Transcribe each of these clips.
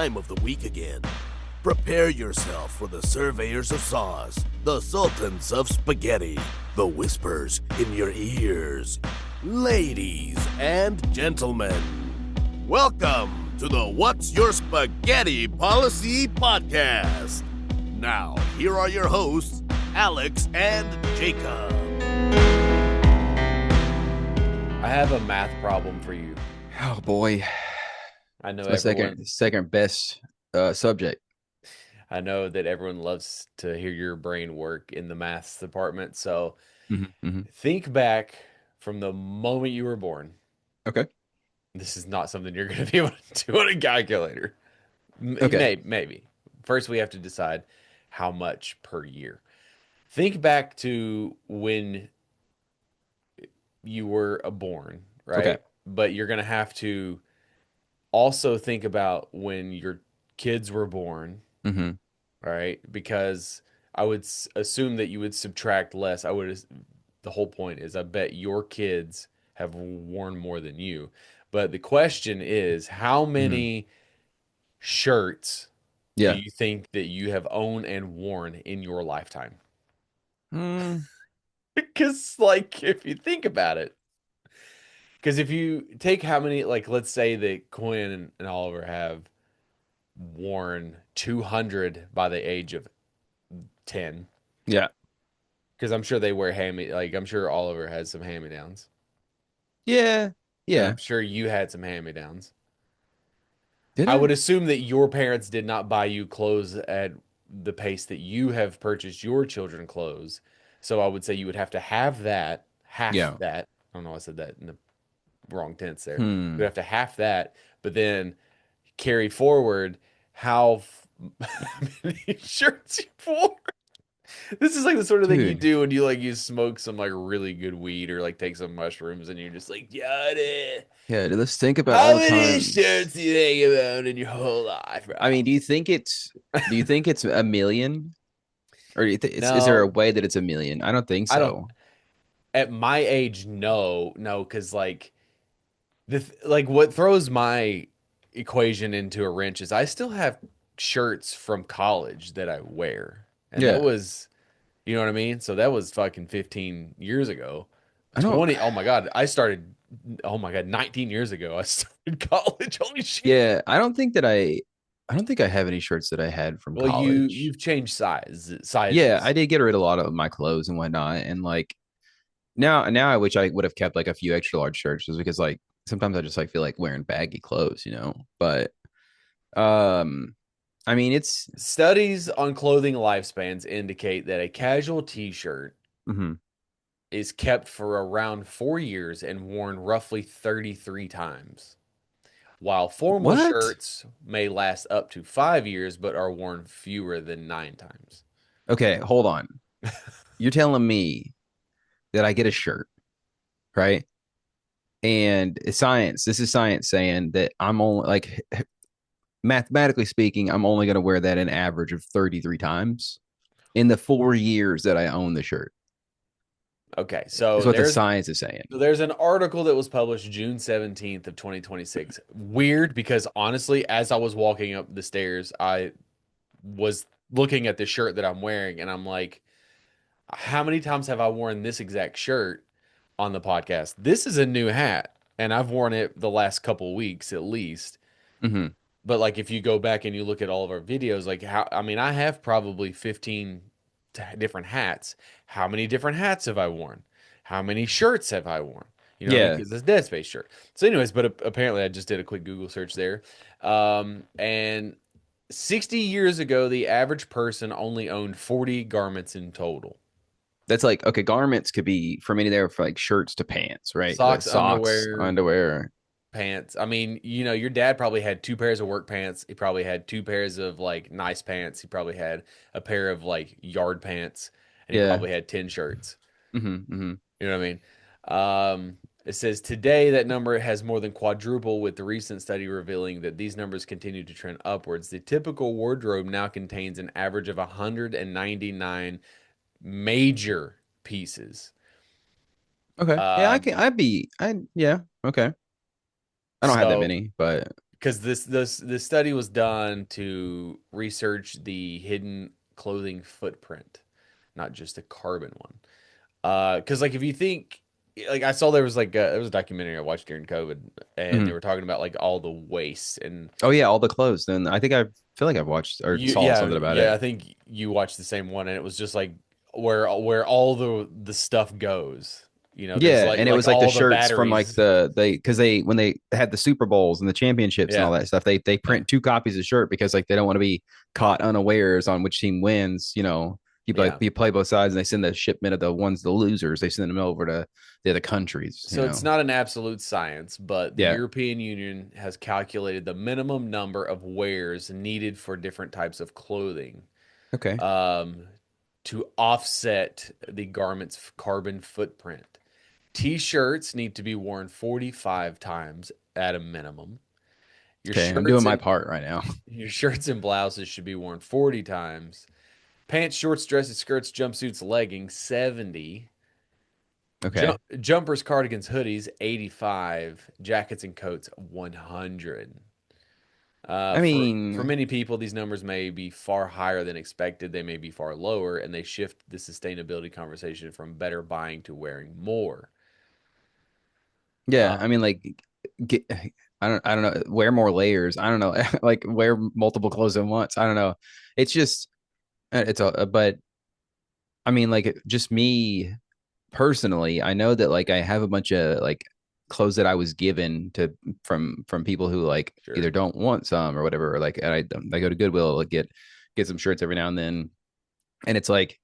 time of the week again. Prepare yourself for the surveyors of sauce, the sultans of spaghetti, the whispers in your ears. Ladies and gentlemen, welcome to the What's Your Spaghetti Policy podcast. Now, here are your hosts, Alex and Jacob. I have a math problem for you. Oh boy, I know it's my second best subject. I know that everyone loves to hear your brain work in the maths department. So think back from the moment you were born. Okay. This is not something you're going to be able to do on a calculator. Okay. Maybe. First, we have to decide how much per year. Think back to when you were born, right? Okay. But you're going to have to also think about when your kids were born, right? Because I would assume that you would subtract less. The whole point is I bet your kids have worn more than you. But the question is, how many shirts do you think that you have owned and worn in your lifetime? Because, if you think about it, because if you take how many, let's say that Quinn and Oliver have worn 200 by the age of 10. Yeah. Because I'm sure they wear I'm sure Oliver has some hand-me-downs. Yeah. Yeah. And I'm sure you had some hand-me-downs. Did I would assume that your parents did not buy you clothes at the pace that you have purchased your children clothes. So I would say you would have to have that, that. I don't know, I said that in the wrong tense there. You'd have to half that, but then carry forward how many shirts you wore. This is like the sort of thing you do when you smoke some really good weed or take some mushrooms and you're just Johnny. Yeah, let's think about how many shirts do you think about in your whole life, bro? I mean, do you think it's a million? Or is No, there a way that it's a million? I don't think so. At my age, no, because what throws my equation into a wrench is I still have shirts from college that I wear. And that was, you know what I mean? So that was fucking 15 years ago. 20, oh my God. 19 years ago I started college. Holy shit. Yeah, I don't think I have any shirts that I had from college. You've changed sizes. Yeah, I did get rid of a lot of my clothes and whatnot. And now I wish I would have kept a few extra large shirts just because sometimes I just feel like wearing baggy clothes, But I mean, it's studies on clothing lifespans indicate that a casual t-shirt is kept for around 4 years and worn roughly 33 times, while formal shirts may last up to 5 years but are worn fewer than 9 times. Okay, hold on. You're telling me that I get a shirt, right? And it's science. This is science saying that I'm only mathematically speaking, I'm only going to wear that an average of 33 times in the 4 years that I own the shirt. Okay, so that's what the science is saying. So there's an article that was published June 17th of 2026. Weird, because honestly, as I was walking up the stairs, I was looking at the shirt that I'm wearing, and I'm like, how many times have I worn this exact shirt on the podcast? This is a new hat, and I've worn it the last couple weeks at least. But if you go back and you look at all of our videos, I have probably 15 different hats. How many different hats have I worn? How many shirts have I worn? Because it's a Dead Space shirt. So anyways, but apparently I just did a quick Google search there. And 60 years ago, the average person only owned 40 garments in total. That's garments could be from anywhere from shirts to pants, right? Socks, underwear. Pants. I mean, your dad probably had 2 pairs of work pants. He probably had 2 pairs of nice pants. He probably had a pair of yard pants, and he probably had 10 shirts. You know what I mean? It says today that number has more than quadrupled, with the recent study revealing that these numbers continue to trend upwards. The typical wardrobe now contains an average of 199 major pieces. Okay. Okay. I don't have that many, but because this study was done to research the hidden clothing footprint, not just a carbon one. Because like if you think like I saw there was a documentary I watched during COVID, and they Mhm. were talking about like all the waste and Oh yeah, all the clothes. Then I think I feel like I've watched or saw yeah, something about yeah, it. I think you watched the same one, and it was just like where all the stuff goes. You know, there's Yeah, and it like was like the all the shirts from like batteries. they because they when they had the Super Bowls and the championships and all Yeah, that stuff, they yeah, print two copies of shirt because like they don't want to be caught unawares on which team wins. You know, yeah. you play both sides and they send the shipment of the losers. They send them over to the other countries. You So it's know, not an absolute science, but the yeah, European Union has calculated the minimum number of wears needed for different types of clothing, okay, um, to offset the garment's carbon footprint. T-shirts need to be worn 45 times at a minimum. Your okay. I'm doing shirts my and part right now. your shirts and blouses should be worn 40 times. Pants, shorts, dresses, skirts, jumpsuits, leggings 70. Okay, Jumpers, cardigans, hoodies 85. Jackets and coats 100. I For mean, many people, these numbers may be far higher than expected. They may be far lower, and they shift the sustainability conversation from better buying to wearing more. yeah, Uh, I mean like get. I don't know. Wear more layers. I don't know. Like wear multiple clothes at once. I don't know. It's just it's a but I mean, like just me personally, I know that like I have a bunch of like clothes that I was given to from people who like sure. either don't want some or whatever, or like I go to Goodwill like get some shirts every now and then, and it's like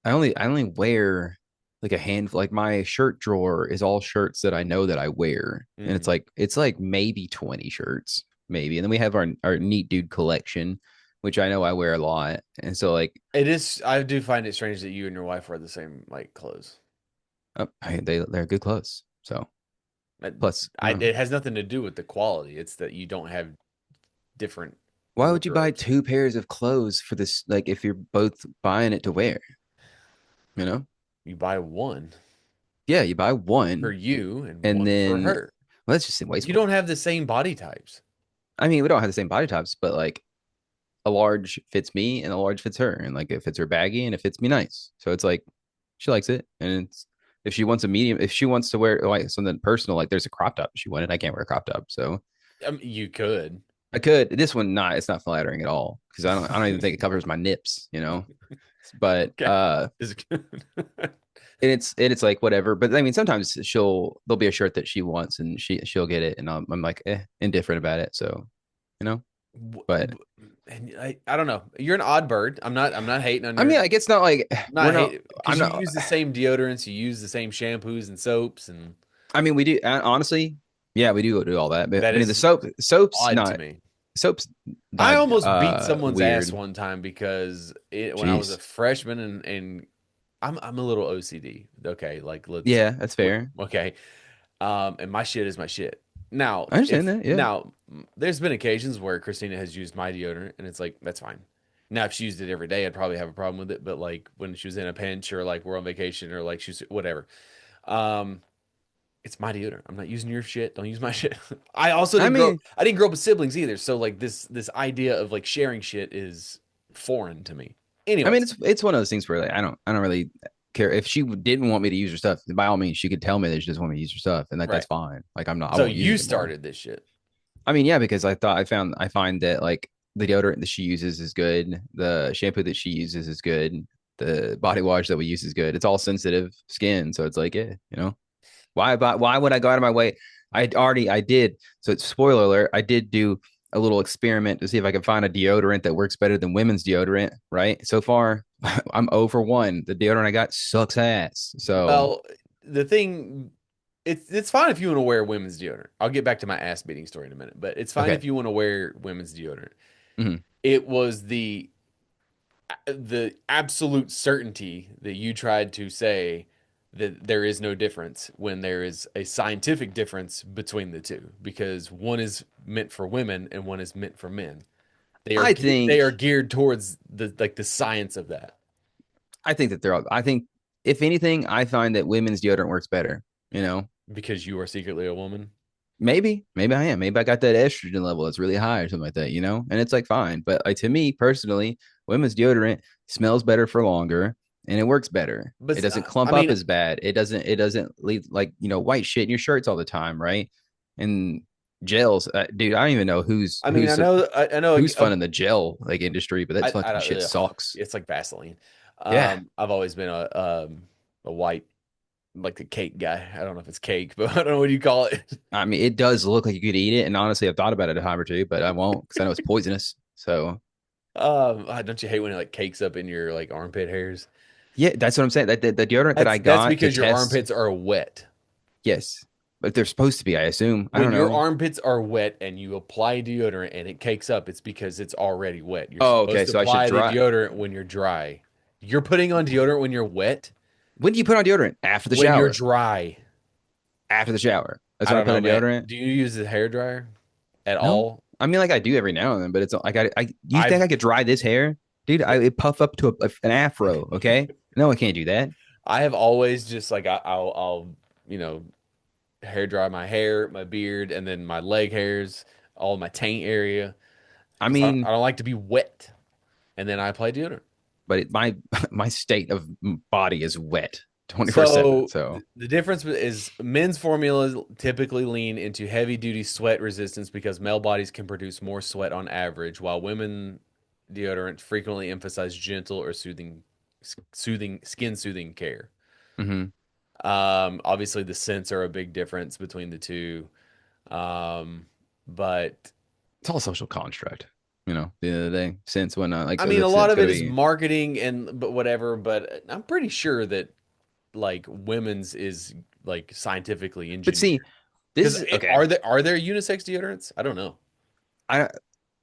I only wear like a handful. Like my shirt drawer is all shirts that I know that I wear, and Hmm. it's like maybe 20 shirts, maybe, and then we have our neat dude collection, which I know I wear a lot, and so like It is. I do find it strange that you and your wife wear the same like clothes. they're good clothes. So That- plus, I don't know. It has nothing to do with the quality. It's that you don't have different Why would you buy wardrobes. two pairs of clothes for this? Like, if you're both buying it to wear, you know? You buy one Yeah, you buy for one you and and one for then her. well, that's just You wasteful. don't have the same body types. I mean, we don't have the same body types, but like a large fits me and a large fits her, and like it fits her baggy and it fits me nice. So it's like she likes it, and it's if she wants a medium, if she wants to wear like something personal, like there's a crop top she wanted, I can't wear a crop top, so You could. I could. This one, not. It's not flattering at all because I don't even think it covers my nips, you know. But Okay. Is good. and it's like whatever. But I mean, sometimes there'll be a shirt that she wants and she'll get it, and I'm like indifferent about it. So you know, but And I don't know. You're an odd bird. I'm not hating on I mean, your like it's not like we're not not. hate I'm because you not. use the same deodorants, you use the same shampoos and soaps, and I mean, we do honestly. Yeah, we do all that. But that I mean, the is soaps odd to not me. soaps I not almost beat someone's ass weird. one time because when I was a Jeez. freshman and I'm a little OCD. Okay, like Yeah, that's fair. okay. And my shit is my shit. Now, I understand that. Yeah. there's been occasions where Christina has used my deodorant, and it's like that's fine. Now, if she used it every day, I'd probably have a problem with it. But like when she was in a pinch, or like we're on vacation, or like she's whatever, um, it's my deodorant. I'm not using your shit. Don't use my shit. I mean, I didn't grow up with siblings either. So like this idea of like sharing shit is foreign to me. Anyways, it's one of those things where like I don't really care if she didn't want me to use her stuff. By all means, she could tell me that she doesn't want me to use her stuff, and like right. that's fine. Like I So won't use you it anymore. started this shit. I mean, yeah, because I find that like the deodorant that she uses is good. The shampoo that she uses is good. The body wash that we use is good. It's all sensitive skin, so it's like, yeah, you know, why would I go out of my way? I did. So it's spoiler alert. I did do a little experiment to see if I could find a deodorant that works better than women's deodorant. Right. So far, I'm over one. The deodorant I got sucks ass. So Well, the thing, it's fine if you want to wear women's deodorant. I'll get back to my ass beating story in a minute, but it's fine okay. if you want to wear women's deodorant. Mhm. It was the absolute certainty that you tried to say that there is no difference when there is a scientific difference between the two because one is meant for women and one is meant for men. I They think are geared towards the science of that I think that they're all. I think if anything, I find that women's deodorant works better. You know, because you are secretly a woman. maybe I am. Maybe I got that estrogen level that's really high or something like that, and it's like fine. But like to me personally, women's deodorant smells better for longer and it works better. It But doesn't I clump up mean, as bad. It doesn't leave like, white shit in your shirts all the time, right? And gels, dude, I don't even know who's I mean, who's I know, who's fun in the gel like industry, but that I fucking don't, shit ugh, sucks. it's like Vaseline. Yeah. I've always been a white, like the cake guy. I don't know if it's cake, but I don't know what you call it. I mean, it does look like you could eat it, and honestly, I've thought about it a time or two, but I won't because I know it's poisonous. So Don't you hate when it like cakes up in your like armpit hairs? yeah, that's what I'm saying. That the deodorant that I That's got to because your test, armpits are wet. yes, but they're supposed to be. I assume. I When don't your know. armpits are wet and you apply deodorant and it cakes up, it's because it's already wet. You're Oh, supposed okay. to So I should apply the dry. deodorant when you're dry. You're putting on deodorant when you're wet, When do you put on deodorant? After the when you're shower. dry. After the shower. That's I when I don't put know, on man. deodorant. Do you use a hair dryer at No, all? I mean like I do every now and then, but it's like You think I've I could dry this hair, dude? It puff up to an afro. Okay, no, I can't do that. I have always just like I'll you know hair dry my hair, my beard, and then my leg hairs, all my taint area I because I mean, don't like to be wet. And then I apply deodorant. but my state of body is wet 24/7. So So the difference is men's formulas typically lean into heavy duty sweat resistance because male bodies can produce more sweat on average, while women deodorant frequently emphasize gentle or skin soothing care. mhm. Obviously the scents are a big difference between the two. Um, but It's all a social construct. At the end of the day, since when like I so mean, a that's lot it's of got to it is be. marketing and but whatever, but I'm pretty sure that like women's is like scientifically But engineered. see, this Because is okay. are there unisex deodorants? I don't know. I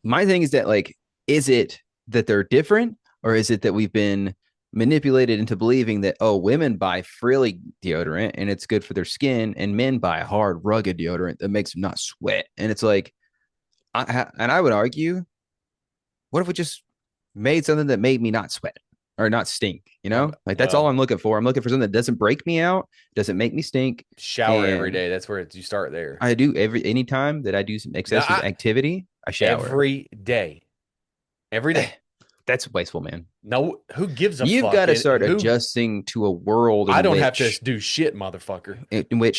My thing is that like, is it that they're different, or is it that we've been manipulated into believing that women buy frilly deodorant and it's good for their skin, and men buy hard, rugged deodorant that makes them not sweat? And it's like, I would argue, what if we just made something that made me not sweat or not stink? Like that's all Well, I'm looking for. I'm looking for something that doesn't break me out, doesn't make me stink, shower every and day. That's where you start there. I do anytime that I do some No, excessive activity, I shower. every day, every day. That's wasteful, man. No, who gives a You've fuck? got to start Who? adjusting to a world I in don't have to which do shit, motherfucker.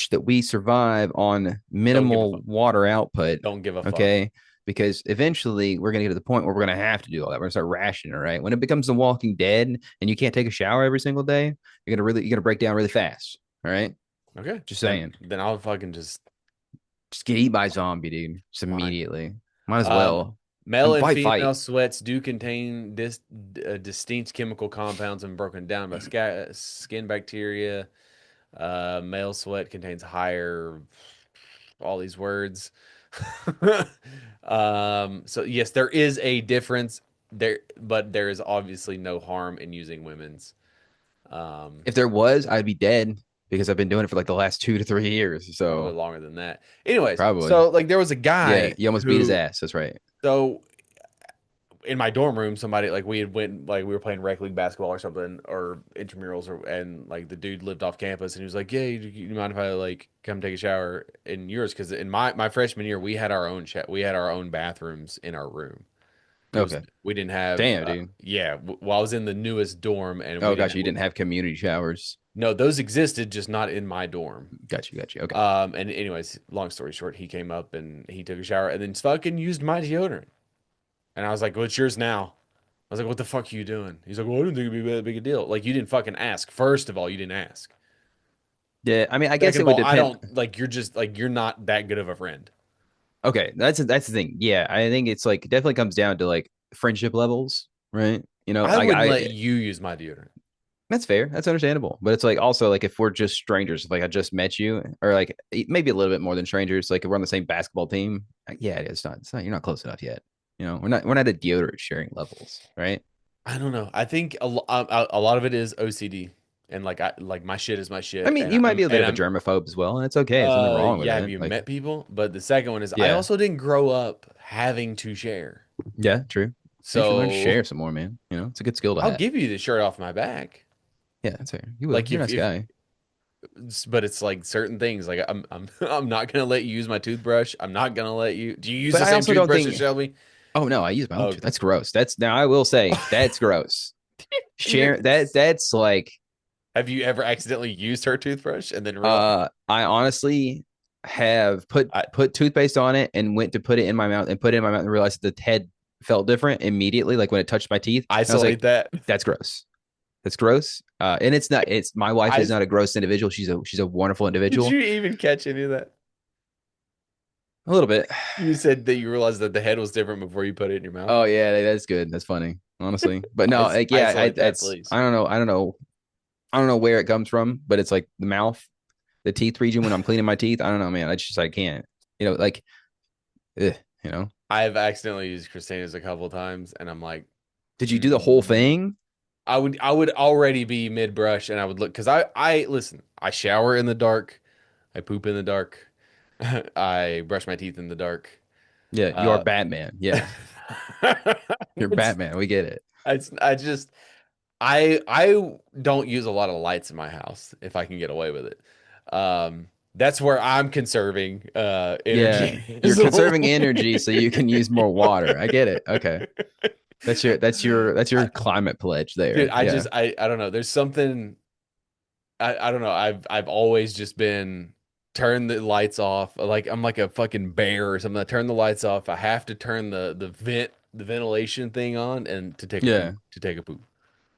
that we survive on Don't give a minimal fuck. water output. Don't give a fuck. Okay. Because eventually we're going to get to the point where we're going to have to do all that. We're going to start rationing, right? When it becomes The Walking Dead and you can't take a shower every single day, you're gonna break down really fast. All right. Okay, Just saying. then I'll fucking Just get eaten by a zombie, dude. Just fine. immediately. Might as Um, well. Male And and fight. female sweats do contain distinct chemical compounds and broken down by skin bacteria. Male sweat contains higher, all these words. So yes, there is a difference there, but there is obviously no harm in using women's. If there was, I'd be dead because I've been doing it for like the last 2 to 3 years. Probably So longer than that. Anyways, probably. so like there was a Yeah. guy You almost beat his who, ass. That's right. so in my dorm room, somebody like we had went like we were playing rec league basketball or something or intramurals and like the dude lived off campus and he was like, "Yeah, you mind if I like come take a shower in yours?" Because in my freshman year, we had our own we had our own bathrooms in our room. It was Okay. we didn't have Damn, dude. yeah. Well, I was in the newest dorm and we Oh, didn't gosh, you didn't have community showers. no those existed just not in my dorm. Got you. Okay. And anyways, long story short, he came up and he took a shower and then fucking used my deodorant. And I was like, "Well, it's yours now." I was like, "What the fuck are you doing?" He's like, "Well, I didn't think it'd be that big a deal." Like, you didn't fucking ask. First of all, you didn't ask. Yeah, I mean, I guess Second it of would all, I depend. don't like you're just like you're not that good of a friend. Okay, that's the thing. Yeah, I think it's like it definitely comes down to like friendship levels, right? I Like wouldn't let you use my deodorant. that's fair. That's understandable. But it's like also like if we're just strangers, like I just met you, or like maybe a little bit more than strangers, like if we're on the same basketball team, yeah, it's not. You're not close enough yet. We're not at deodorant sharing levels, right? I don't know. I think a lot of it is OCD, and like I like my shit is my I shit, mean, and you might be a bit of a I'm germaphobe as well, and it's okay. There's nothing wrong with yeah. Have it. you Like, met people? But the second one is I yeah, also didn't grow up having to share, yeah, true. You should learn to so share some more, man. It's a good skill to I'll have. give you the shirt off my back. Yeah, that's fair. You will. Like You're a nice if guy. but it's like certain things. Like I'm not gonna let you use my toothbrush. I'm not gonna let you. Do you use But the I same also don't toothbrush as think. Shelby? Oh no, I use my own Oh, tooth. That's gross. That's now I will say that's gross. Share that's like have you ever accidentally used her toothbrush and then realized? I honestly have I, put toothpaste on it and went to put it in my mouth and put it in my mouth and realized that the head felt different immediately, like when it touched my teeth. And I was isolate like, that. that's gross. That's gross. And it's not. It's my wife is I not a gross individual. She's a wonderful did individual. you even catch any of that? A little bit. You said that you realized that the head was different before you put it in your mouth. Oh yeah, that's good. That's funny, honestly. But no, like yeah, Isolate that, that's please. I don't know. I don't know where it comes from, but it's like the mouth, the teeth region when I'm cleaning my teeth. I don't know, man. I just I can't. Like, ugh, you know. I've accidentally used Christina's a couple of times, and I'm like, Did you do the whole thing? I would already be mid brush, and I would look because I listen. I shower in the dark, I poop in the dark, I brush my teeth in the dark. Yeah, you're Uh, Batman. Yeah, you're it's, Batman. We get it. I just I don't use a lot of lights in my house if I can get away with it. That's where I'm conserving Yeah, energy. you're conserving So energy so you can use more water. I get it. Okay, that's your I, climate pledge dude, there. Yeah, I don't know. There's something I don't know. I've always just been turn the lights off. Like I'm like a fucking bear or something. I turn the lights off. I have to turn the ventilation thing on and yeah. to take a poop.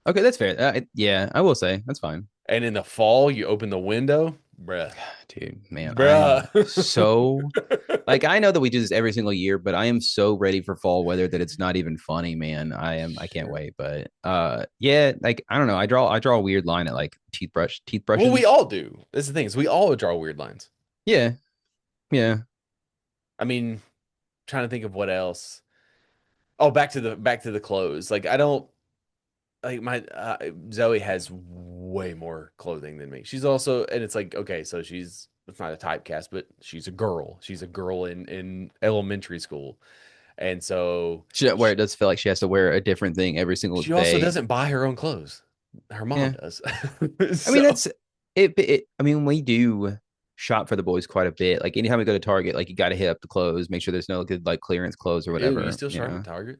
Okay, that's fair. Yeah, I will say that's fine. And in the fall, you open the window, bruh, Dude, man, I bruh. am so like I know that we do this every single year, but I am so ready for fall weather that it's not even funny, man. I can't Sure. wait. But yeah, like I don't know. I draw a weird line at like teeth Well, we brushes. all do. That's the thing is we all draw weird lines. Yeah, yeah. I mean, trying to think of what else. Oh, back to the clothes. Like I don't like my Zoe has way more clothing than me. She's also and it's like okay, so it's not a typecast, but she's a girl. She's a girl in elementary school, and so Where it does feel like she has to wear a different thing every single she also day. doesn't buy her own clothes. Her mom Yeah. does. I mean, So I mean, we do shop for the boys quite a bit. Like anytime we go to Target, like you got to hit up the clothes, make sure there's no good like clearance clothes or ew, you whatever. still shop at Target?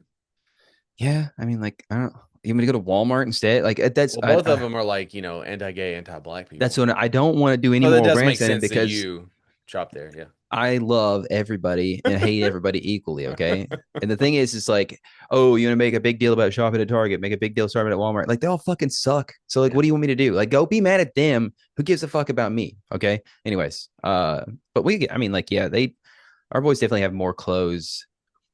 Yeah. I mean, like I don't. You want me to go to Walmart instead? Like Well, both of them are like anti-gay, anti-black that's people. what I don't want to do any So that more does make grandstanding sense that because you shop there. Yeah. I love everybody and hate everybody equally. Okay. And the thing is, it's like, oh, you want to make a big deal about shopping at Target, make a big deal shopping at Walmart. Like they all fucking suck. So like, Yeah. what do you want me to do? Like, go be mad at them. Who gives a fuck about me? Okay. Anyways, but I mean, like, yeah, our boys definitely have more clothes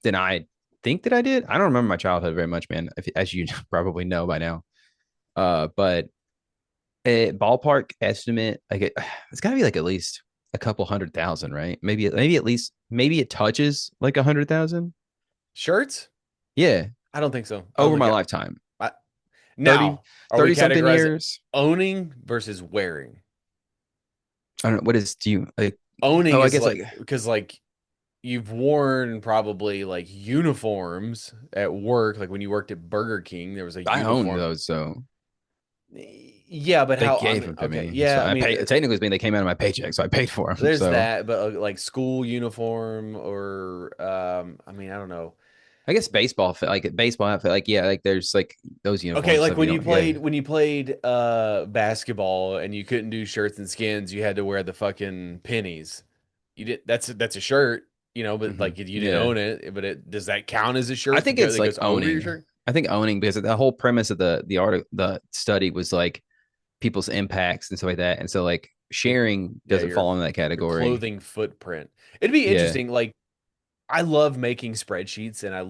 than I think that I did. I don't remember my childhood very much, man, as you probably know by now. But a ballpark estimate, like it's got to be like at least a couple 100,000, right? Maybe at least maybe it touches like 100,000. Shirts? Yeah, I don't think so. I don't over think my I, lifetime, I 30, now are we 30 something categorizing years. owning versus wearing? I don't know what is do you like. Owning Oh, I is guess like like because like you've worn probably like uniforms at work, like when you worked at Burger King, there was a I own uniform. those, so Yeah, but they how? I gave mean, them to okay, me. So yeah, I I mean, pay. Technically, they came out of my paycheck, so I paid for them. there's So that, but like school uniform or I mean, I don't know. I guess baseball fit, like baseball outfit, like yeah, like there's like those Okay, uniforms like stuff. You when you know, yeah. played basketball and you couldn't do shirts and skins, you had to wear the fucking pennies. You did that's a shirt, but like you didn't Yeah. own it, but does that count as a I shirt think it's that like goes over your owning. shirt? I think owning because the whole premise of the study was like people's impacts and stuff like that, and so like Your sharing yeah, doesn't fall in that your category. clothing footprint. It'd be Yeah, interesting. Like I love making spreadsheets and I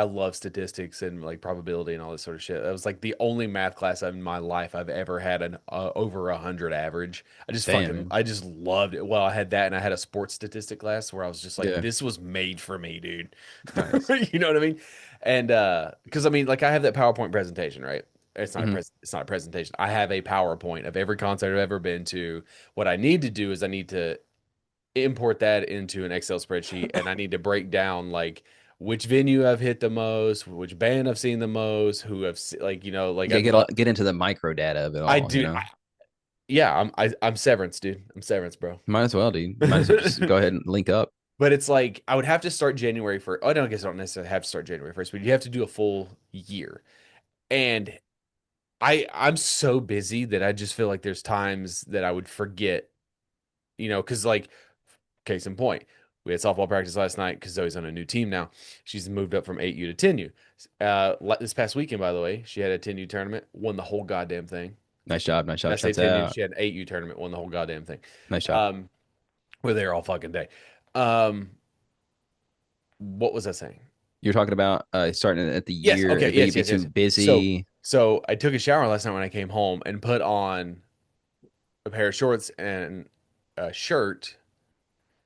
love statistics and like probability and all this sort of shit. That was like the only math class in my life I've ever had an over 100 average. damn. I just loved it. Well, I had that and I had a sports statistic class where I was just like, Yeah, this was made for me, dude. nice. You know what I mean? And because I mean, like I have that PowerPoint presentation, right? Hmm. It's not a presentation. I have a PowerPoint of every concert I've ever been to. What I need to do is I need to import that into an Excel spreadsheet and I need to break down like which venue I've hit the most, which band I've seen the most, who like You I'd gotta love get into the micro data of it I all. You do know. Yeah, I'm Severance, dude. I'm Severance, bro. Might as well, dude. Might as well just go ahead and link up. But it's like I would have to start January 1st. Oh, no, I guess I don't necessarily have to start January 1st, but you have to do a full year. And I'm so busy that I just feel like there's times that I would forget, because like case in point, we had softball practice last night because Zoe's on a new team now. She's moved up from 8U to 10U. This past weekend, by the way, she had a 10U tournament, won the whole goddamn thing. Nice job. Nice And I job. say Shouts 10U, out. she had an 8U tournament, won the whole goddamn thing. Nice job. Um, we're there all fucking day. Um, what was I saying? You're talking about starting at the Yes. year, Okay. and then Yes. you'd be Yes. too Yes. So, busy. so I took a shower last night when I came home and put on a pair of shorts and a shirt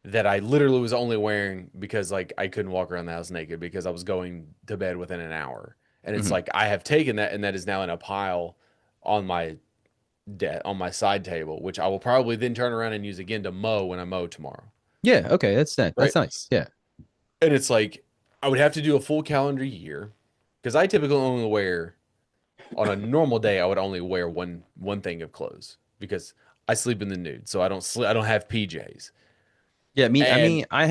that I literally was only wearing because like I couldn't walk around the house naked because I was going to bed within an hour. And it's Mhm. like I have taken that and that is now in a pile on my on my side table, which I will probably then turn around and use again to mow when I mow tomorrow. Yeah. Okay. That's that. Right. That's nice. Yeah. And it's like I would have to do a full calendar year because I typically only wear on a normal day I would only wear one thing of clothes because I sleep in the nude, so I don't have PJs. Yeah. Me. I And mean, I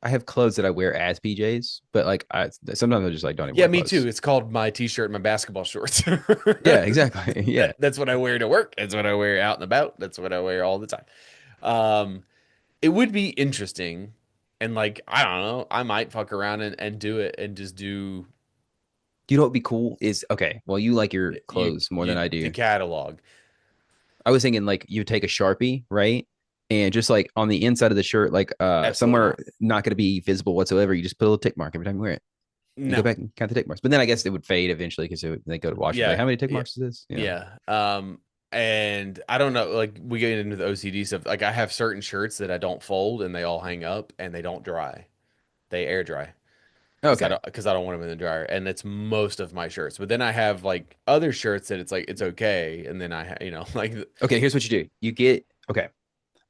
have clothes that I wear as PJs, but like I sometimes I just like don't even yeah, wear me too. clothes. It's called my t-shirt and my basketball shorts. Yeah. Exactly. Yeah. That's what I wear to work. That's what I wear out and about. That's what I wear all the time. Um, it would be interesting, and like I don't know, I might fuck around and do it and just do You know what would be cool is okay. Well, you like your clothes more than you I the do. catalog. I was thinking like you take a Sharpie, right? And just like on the inside of the shirt, like Absolutely somewhere not. not going to be visible whatsoever, you just put a little tick mark every time you wear it. You go No. back and count the tick marks. But then I guess it would fade eventually because they go to wash it. Like, Yeah. how many tick Yeah. marks is this? Yeah. And I don't know, like we get into the OCD stuff. Like I have certain shirts that I don't fold and they all hang up and they don't dry. They air dry Okay. because I don't want them in the dryer. And that's most of my shirts. But then I have like other shirts that it's like it's okay. And then like Okay. Here's what you do. Okay.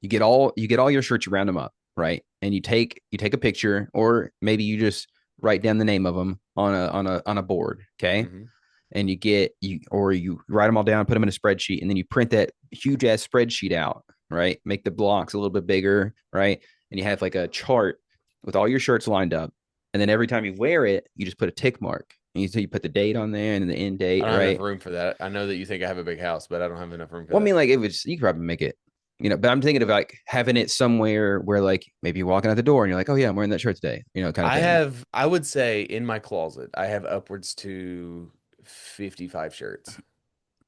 You get all your shirts, you round them up, right? And you take a picture, or maybe you just write down the name of them on a board. Okay. mhm. And you write them all down, put them in a spreadsheet, and then you print that huge ass spreadsheet out, right? Make the blocks a little bit bigger, right? And you have like a chart with all your shirts lined up. And then every time you wear it, you just put a tick mark. And you put the date on there and the end I date, don't have enough right? room for that. I know that you think I have a big house, but I don't have enough room for Well, I that. mean, like it was, you could probably make it, but I'm thinking of like having it somewhere where like maybe you're walking out the door and you're like, oh yeah, I'm wearing that shirt today, kind of thing. I would say in my closet, I have upwards to 55 shirts.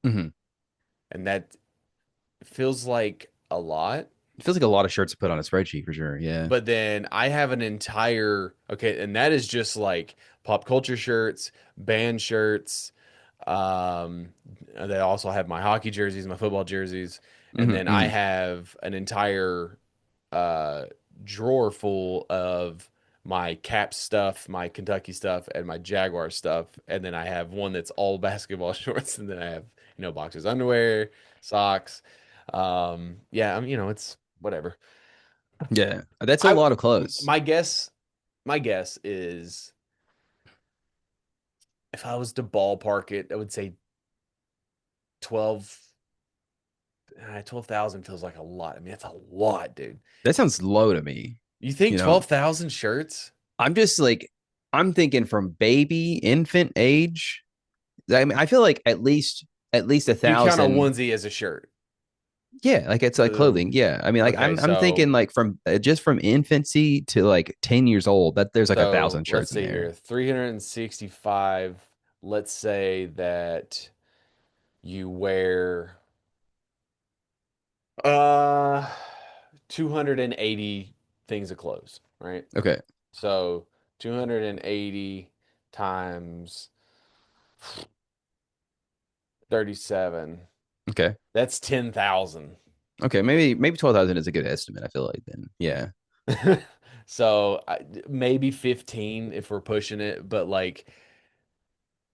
Hmm. And that feels like a lot. It feels like a lot of shirts to put on a spreadsheet for sure. Yeah. But then I have an entire, okay, and that is just like pop culture shirts, band shirts. Um, they also have my hockey jerseys, my football jerseys, and Hmm. then I Hmm. have an entire uh drawer full of my Cap stuff, my Kentucky stuff, and my Jaguar stuff. And then I have one that's all basketball shorts, and then I have, boxers, underwear, socks. Yeah, it's whatever. Yeah. That's a I lot of clothes. my guess is if I was to ballpark it, I would say 12 12,000 feels like a lot. I mean, that's a lot, dude. That sounds low to me. You think You know, 12,000 shirts? I'm just like, I'm thinking from baby, infant age. I mean, I feel like at least a You count a thousand. onesie as a shirt. Yeah, like it's like clothing. Yeah, I mean, like Okay, I'm thinking so like from just from infancy to like 10 years old, that there's like a so thousand let's shirts in see here. there. 365. Let's say that you wear uh 280 things of clothes, right? Okay, So 280 times 37. okay, That's 10,000. okay. Maybe 12,000 is a good estimate. I feel like then. Yeah, So maybe 15 if we're pushing it, but like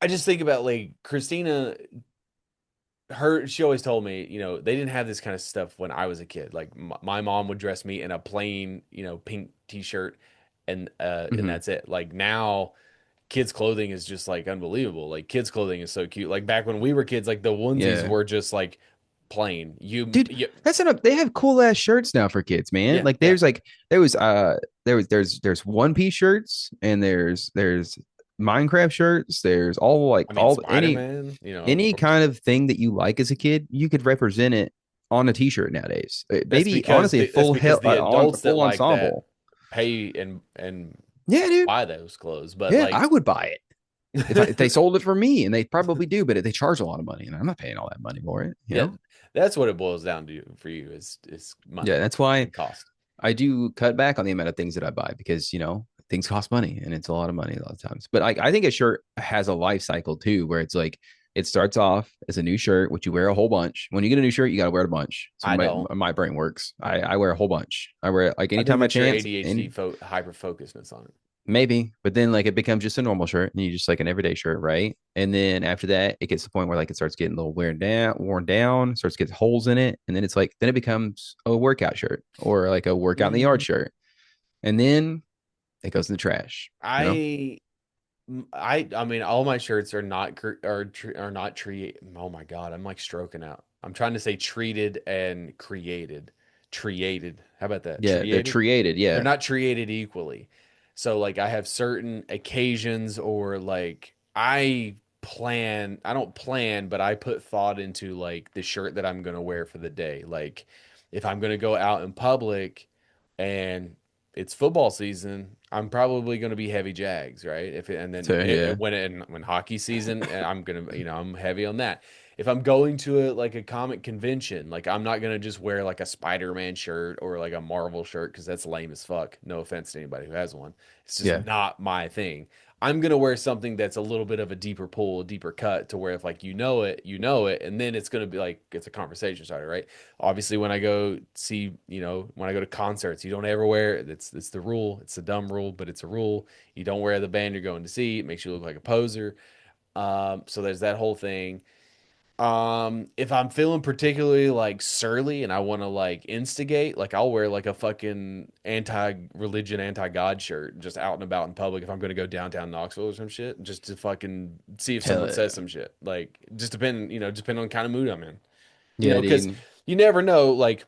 I just think about like Christina, she always told me, they didn't have this kind of stuff when I was a kid. Like my mom would dress me in a plain, pink t-shirt and hmm, that's it. Like now kids clothing is just like unbelievable. Like kids clothing is so cute. Like back when we were kids, like the onesies yeah, were just like plain. Dude, that's enough. They have cool ass shirts now for kids, man. Yeah, Like yeah. there's like there's One Piece shirts, and there's Minecraft shirts. There's all like I mean, all Spider-Man, you know, of any course. kind of thing that you like as a kid, you could represent it on a t-shirt nowadays. That's Maybe because honestly a that's full because hell the on adults that full like that ensemble. pay and Yeah, dude. buy those clothes. But Yeah, like, I would buy it if they sold it for me, and they probably do, but they charge a lot of money, and I'm not paying all that money for it. You yeah, know? that's what it boils down to for you is Yeah, money that's why and cost. I do cut back on the amount of things that I buy because things cost money, and it's a lot of money a lot of times. But I think a shirt has a life cycle too, where it's like it starts off as a new shirt, which you wear a whole bunch. When you get a new shirt, you got to wear it a bunch. So I don't. my brain works. I wear a whole bunch. I wear it like I think anytime I that's your chance, ADHD and hyper focusness on it. maybe, but then like it becomes just a normal shirt, and you just like an everyday shirt, right? And then after that, it gets to the point where like it starts getting a little worn down, starts to get holes in it, and then it's like then it becomes a workout shirt or like a workout in the yard Mm, shirt, and then it goes in the trash. You know? I I mean, all my shirts are not are not Oh my God, I'm like stroking out. I'm trying to say treated and created. Treated. How about that? Yeah, they're Treated. created. They're Yeah, not treated equally. So like I have certain occasions or like I don't plan, but I put thought into like the shirt that I'm gonna wear for the day. Like if I'm gonna go out in public and it's football season, I'm probably going to be heavy Jags, right? If it, and then so yeah, when hockey season, I'm gonna I'm heavy on that. If I'm going to like a comic convention, like I'm not gonna just wear like a Spider-Man shirt or like a Marvel shirt because that's lame as fuck. No offense to anybody who has one. It's just yeah. not my thing. I'm gonna wear something that's a little bit of a deeper pull, a deeper cut to where if like you know it, and then it's gonna be like it's a conversation starter, right? Obviously, when I go see, when I go to concerts, you don't ever wear it's the rule. It's a dumb rule, but it's a rule. You don't wear the band you're going to see. It makes you look like a poser. So there's that whole thing. If I'm feeling particularly like surly and I want to like instigate, like I'll wear like a fucking anti-religion, anti-God shirt just out and about in public if I'm going to go downtown Knoxville or some shit, just to fucking see if Hell someone yeah, says some shit. Like just depending on the kind of mood I'm in. yeah, Because dude. you never know. Like,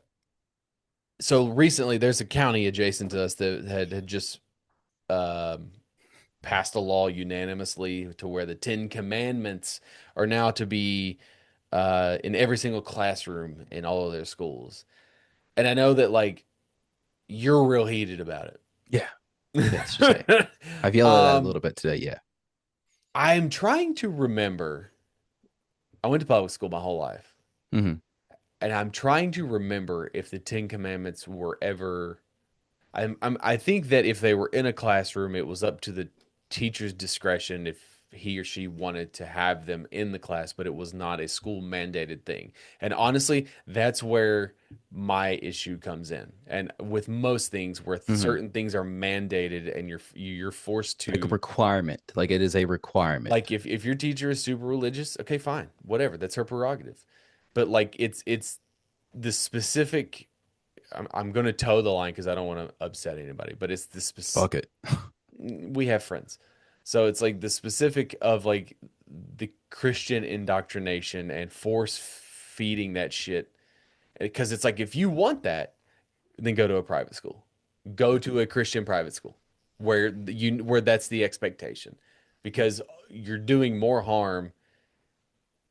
so recently, there's a county adjacent to us that had just um, passed a law unanimously to where the Ten Commandments are now to be in every single classroom in all of their schools. And I know that like you're real heated about Yeah, let's just say it. I've yelled at that a um, little bit today. Yeah. I'm trying to remember. I went to public school my whole life, Hmm. and I'm trying to remember if the Ten Commandments were ever I think that if they were in a classroom, it was up to the teacher's discretion if he or she wanted to have them in the class, but it was not a school mandated thing. And honestly, that's where my issue comes in. And with most things, where Hmm. certain things are mandated and you're forced Like a to, requirement. Like it is a requirement. like if your teacher is super religious, okay, fine, whatever, that's her prerogative. But like it's the specific I'm going to toe the line because I don't want to upset anybody, but it's the Fuck it. we have friends. So it's like the specific of like the Christian indoctrination and force feeding that shit. Because it's like if you want that, then go to a private school. Go to a Christian private school where that's the expectation. Because you're doing more harm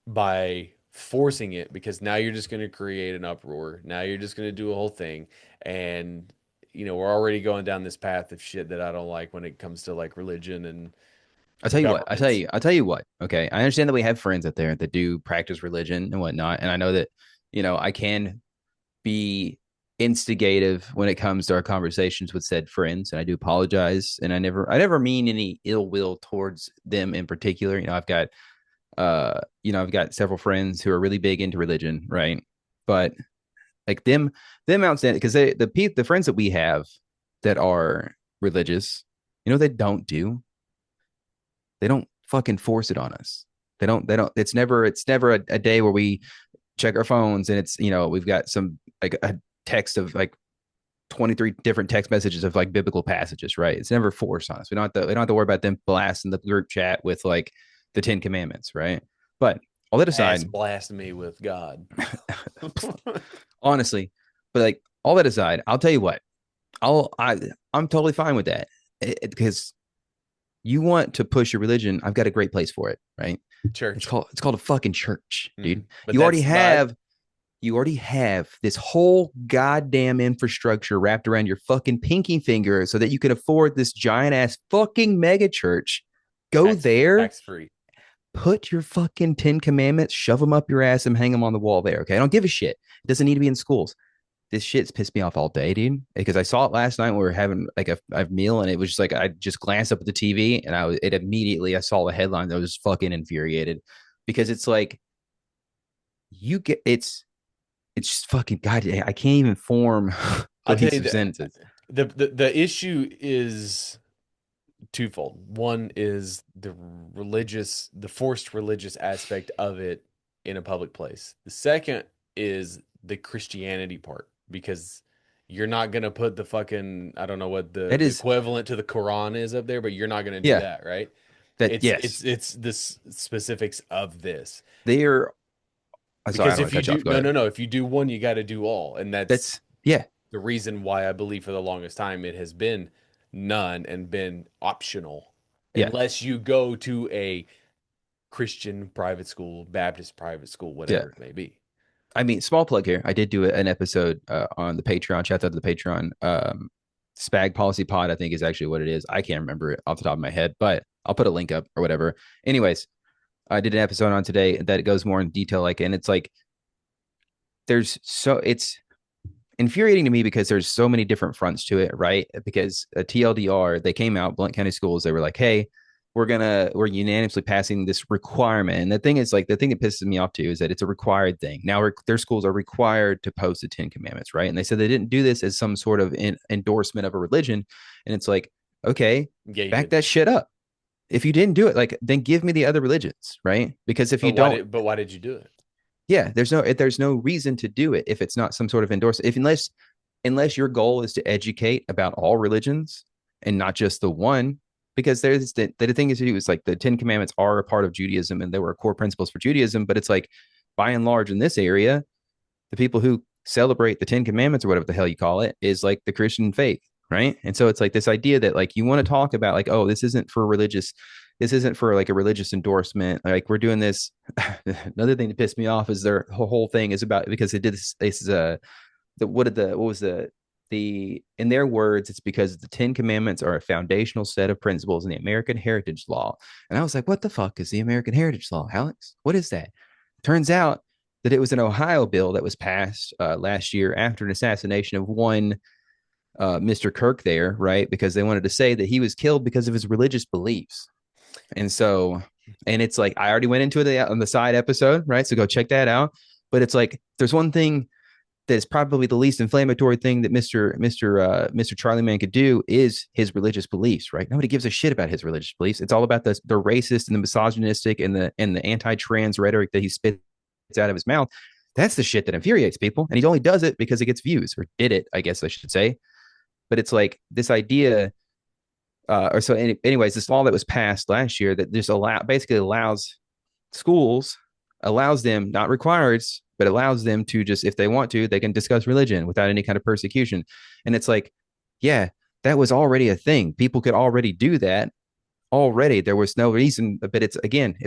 by forcing it because now you're just going to create an uproar. Now you're just going to do a whole thing. And, we're already going down this path of shit that I don't like when it comes to like religion and I'll tell you what. governments. I'll tell you what. Okay. I understand that we have friends out there that do practice religion and whatnot. And I know that, I can be instigative when it comes to our conversations with said friends. And I do apologize. And I never mean any ill will towards them in particular. I've got several friends who are really big into religion, right? But like them outstanding because the friends that we have that are religious, they don't do they don't fucking force it on us. They don't it's never a day where we check our phones and it's we've got some like a text of like 23 different text messages of like biblical passages, right? It's never forced on us. We don't have to worry about them blasting the group chat with like the 10 commandments, right? But all that Ass aside, blasphemy with God. honestly, but like all that aside, I'll tell you what, I'm totally fine with that because you want to push your religion. I've got a great place for it, right? Church. It's called a fucking church, dude. But You already that's not. have you already have this whole goddamn infrastructure wrapped around your fucking pinky finger so that you can afford this giant ass fucking mega church. Go there, Tax free. put your fucking 10 commandments, shove them up your ass and hang them on the wall there. Okay. I don't give a shit. It doesn't need to be in schools. This shit's pissed me off all day, dude. Because I saw it last night when we were having like a meal, and it was just like I just glanced up at the TV, and I saw the headline that was fucking infuriated because it's like you get it's just fucking god. I can't even form I'll tell you cohesive sentences. the issue is twofold. One is the forced religious aspect of it in a public place. The second is the Christianity part, because you're not gonna put the fucking, I don't know what That the is, equivalent to the Quran is up there, but you're not gonna do yeah. that, right? That It's yes, it's it's the specifics of this. they're. I'm sorry, I Because don't want if to you cut you do off. Go ahead. no, if you do one, you got to do all, and that's That's yeah, the reason why I believe for the longest time it has been none and been optional, yeah, unless you go to a Christian private school, Baptist private school, yeah. whatever it may be. I mean, small plug here. I did do an episode on the Patreon. Shout out to the Patreon. Spag Policy Pod, I think, is actually what it is. I can't remember it off the top of my head, but I'll put a link up or whatever. Anyways, I did an episode on today that goes more in detail, like, and it's like it's infuriating to me because there's so many different fronts to it, right? Because a TLDR, they came out, Blount County Schools, they were like, hey, we're unanimously passing this requirement. And the thing is, like, the thing that pisses me off too is that it's a required thing. Now their schools are required to post the 10 commandments, right? And they said they didn't do this as some sort of endorsement of a religion. And it's like, okay, Yeah, you back did. that shit up. If you didn't do it, like, then give me the other religions, right? Because if you don't, But why did you do it? yeah, there's no reason to do it if it's not some sort of endorsement. If unless your goal is to educate about all religions and not just the one, because there's the thing is like the 10 commandments are a part of Judaism and they were core principles for Judaism, but it's like by and large in this area, the people who celebrate the 10 commandments or whatever the hell you call it is like the Christian faith, right? And so it's like this idea that like you want to talk about like, oh, this isn't for like a religious endorsement, like we're doing this. Another thing that pissed me off is their whole thing is about, because they did this is what was the in their words, it's because the 10 commandments are a foundational set of principles in the American Heritage Law. And I was like, what the fuck is the American Heritage Law, Alex? What is that? Turns out that it was an Ohio bill that was passed last year after an assassination of one Mr. Kirk there, right? Because they wanted to say that he was killed because of his religious beliefs. And so, and it's like, I already went into it on the side episode, right? So go check that out. But it's like, there's one thing that is probably the least inflammatory thing that Mr. Charlie Man could do is his religious beliefs, right? Nobody gives a shit about his religious beliefs. It's all about the racist and the misogynistic and the anti-trans rhetoric that he spits out of his mouth. That's the shit that infuriates people. And he only does it because it gets views, or did it, I guess I should say. But it's like this idea, anyways, this law that was passed last year that just basically allows schools, allows them, not requires, but allows them to just, if they want to, they can discuss religion without any kind of persecution. And it's like, yeah, that was already a thing. People could already do that already. There was no reason, but it's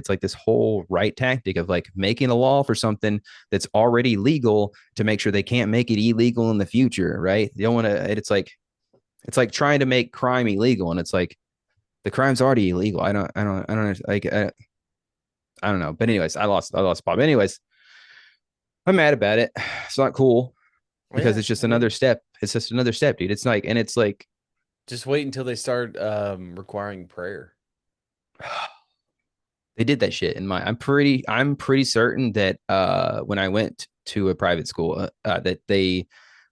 like this whole right tactic of like making a law for something that's already legal to make sure they can't make it illegal in the future, right? You don't want to, it's like trying to make crime illegal, and it's like the crime's already illegal. I don't like, I don't know. But anyways, I lost Bob. Anyways, I'm mad about it. It's not cool because it's just another step. It's just another step, dude. It's like, and it's like, Just wait until they start requiring prayer. they did that shit in my, I'm pretty certain that when I went to a private school that I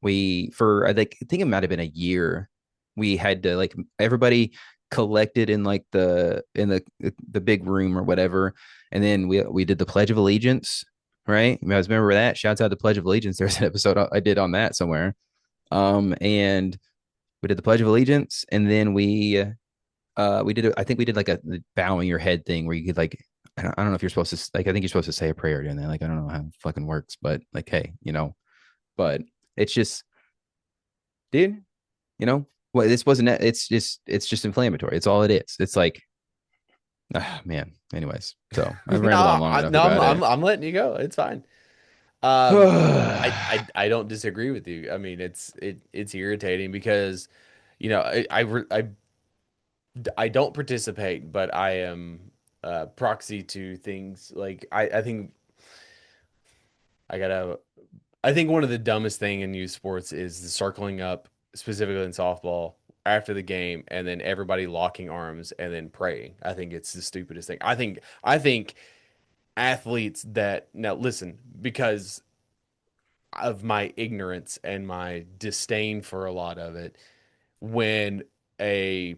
think it might have been a year, we had to, like, everybody collected in like the big room or whatever, and then we did the Pledge of Allegiance, right? You guys remember that? Shouts out to Pledge of Allegiance. There's an episode I did on that somewhere. And we did the Pledge of Allegiance, and then we did I think we did like a bowing your head thing where you could like, I don't know if you're supposed to like. I think you're supposed to say a prayer during that. Like I don't know how it fucking works, but like, hey, but it's just, dude, well, this wasn't. It's just inflammatory. It's all it is. It's like, man. Anyways, so I've No, rambled on long enough no, about it. I'm letting you go. It's fine. Um, I don't disagree with you. I mean, it's irritating because, I don't participate, but I am proxy to things like I think I gotta. I think one of the dumbest thing in youth sports is the circling up, specifically in softball, after the game, and then everybody locking arms and then praying. I think it's the stupidest thing. I think athletes that now listen because of my ignorance and my disdain for a lot of it when I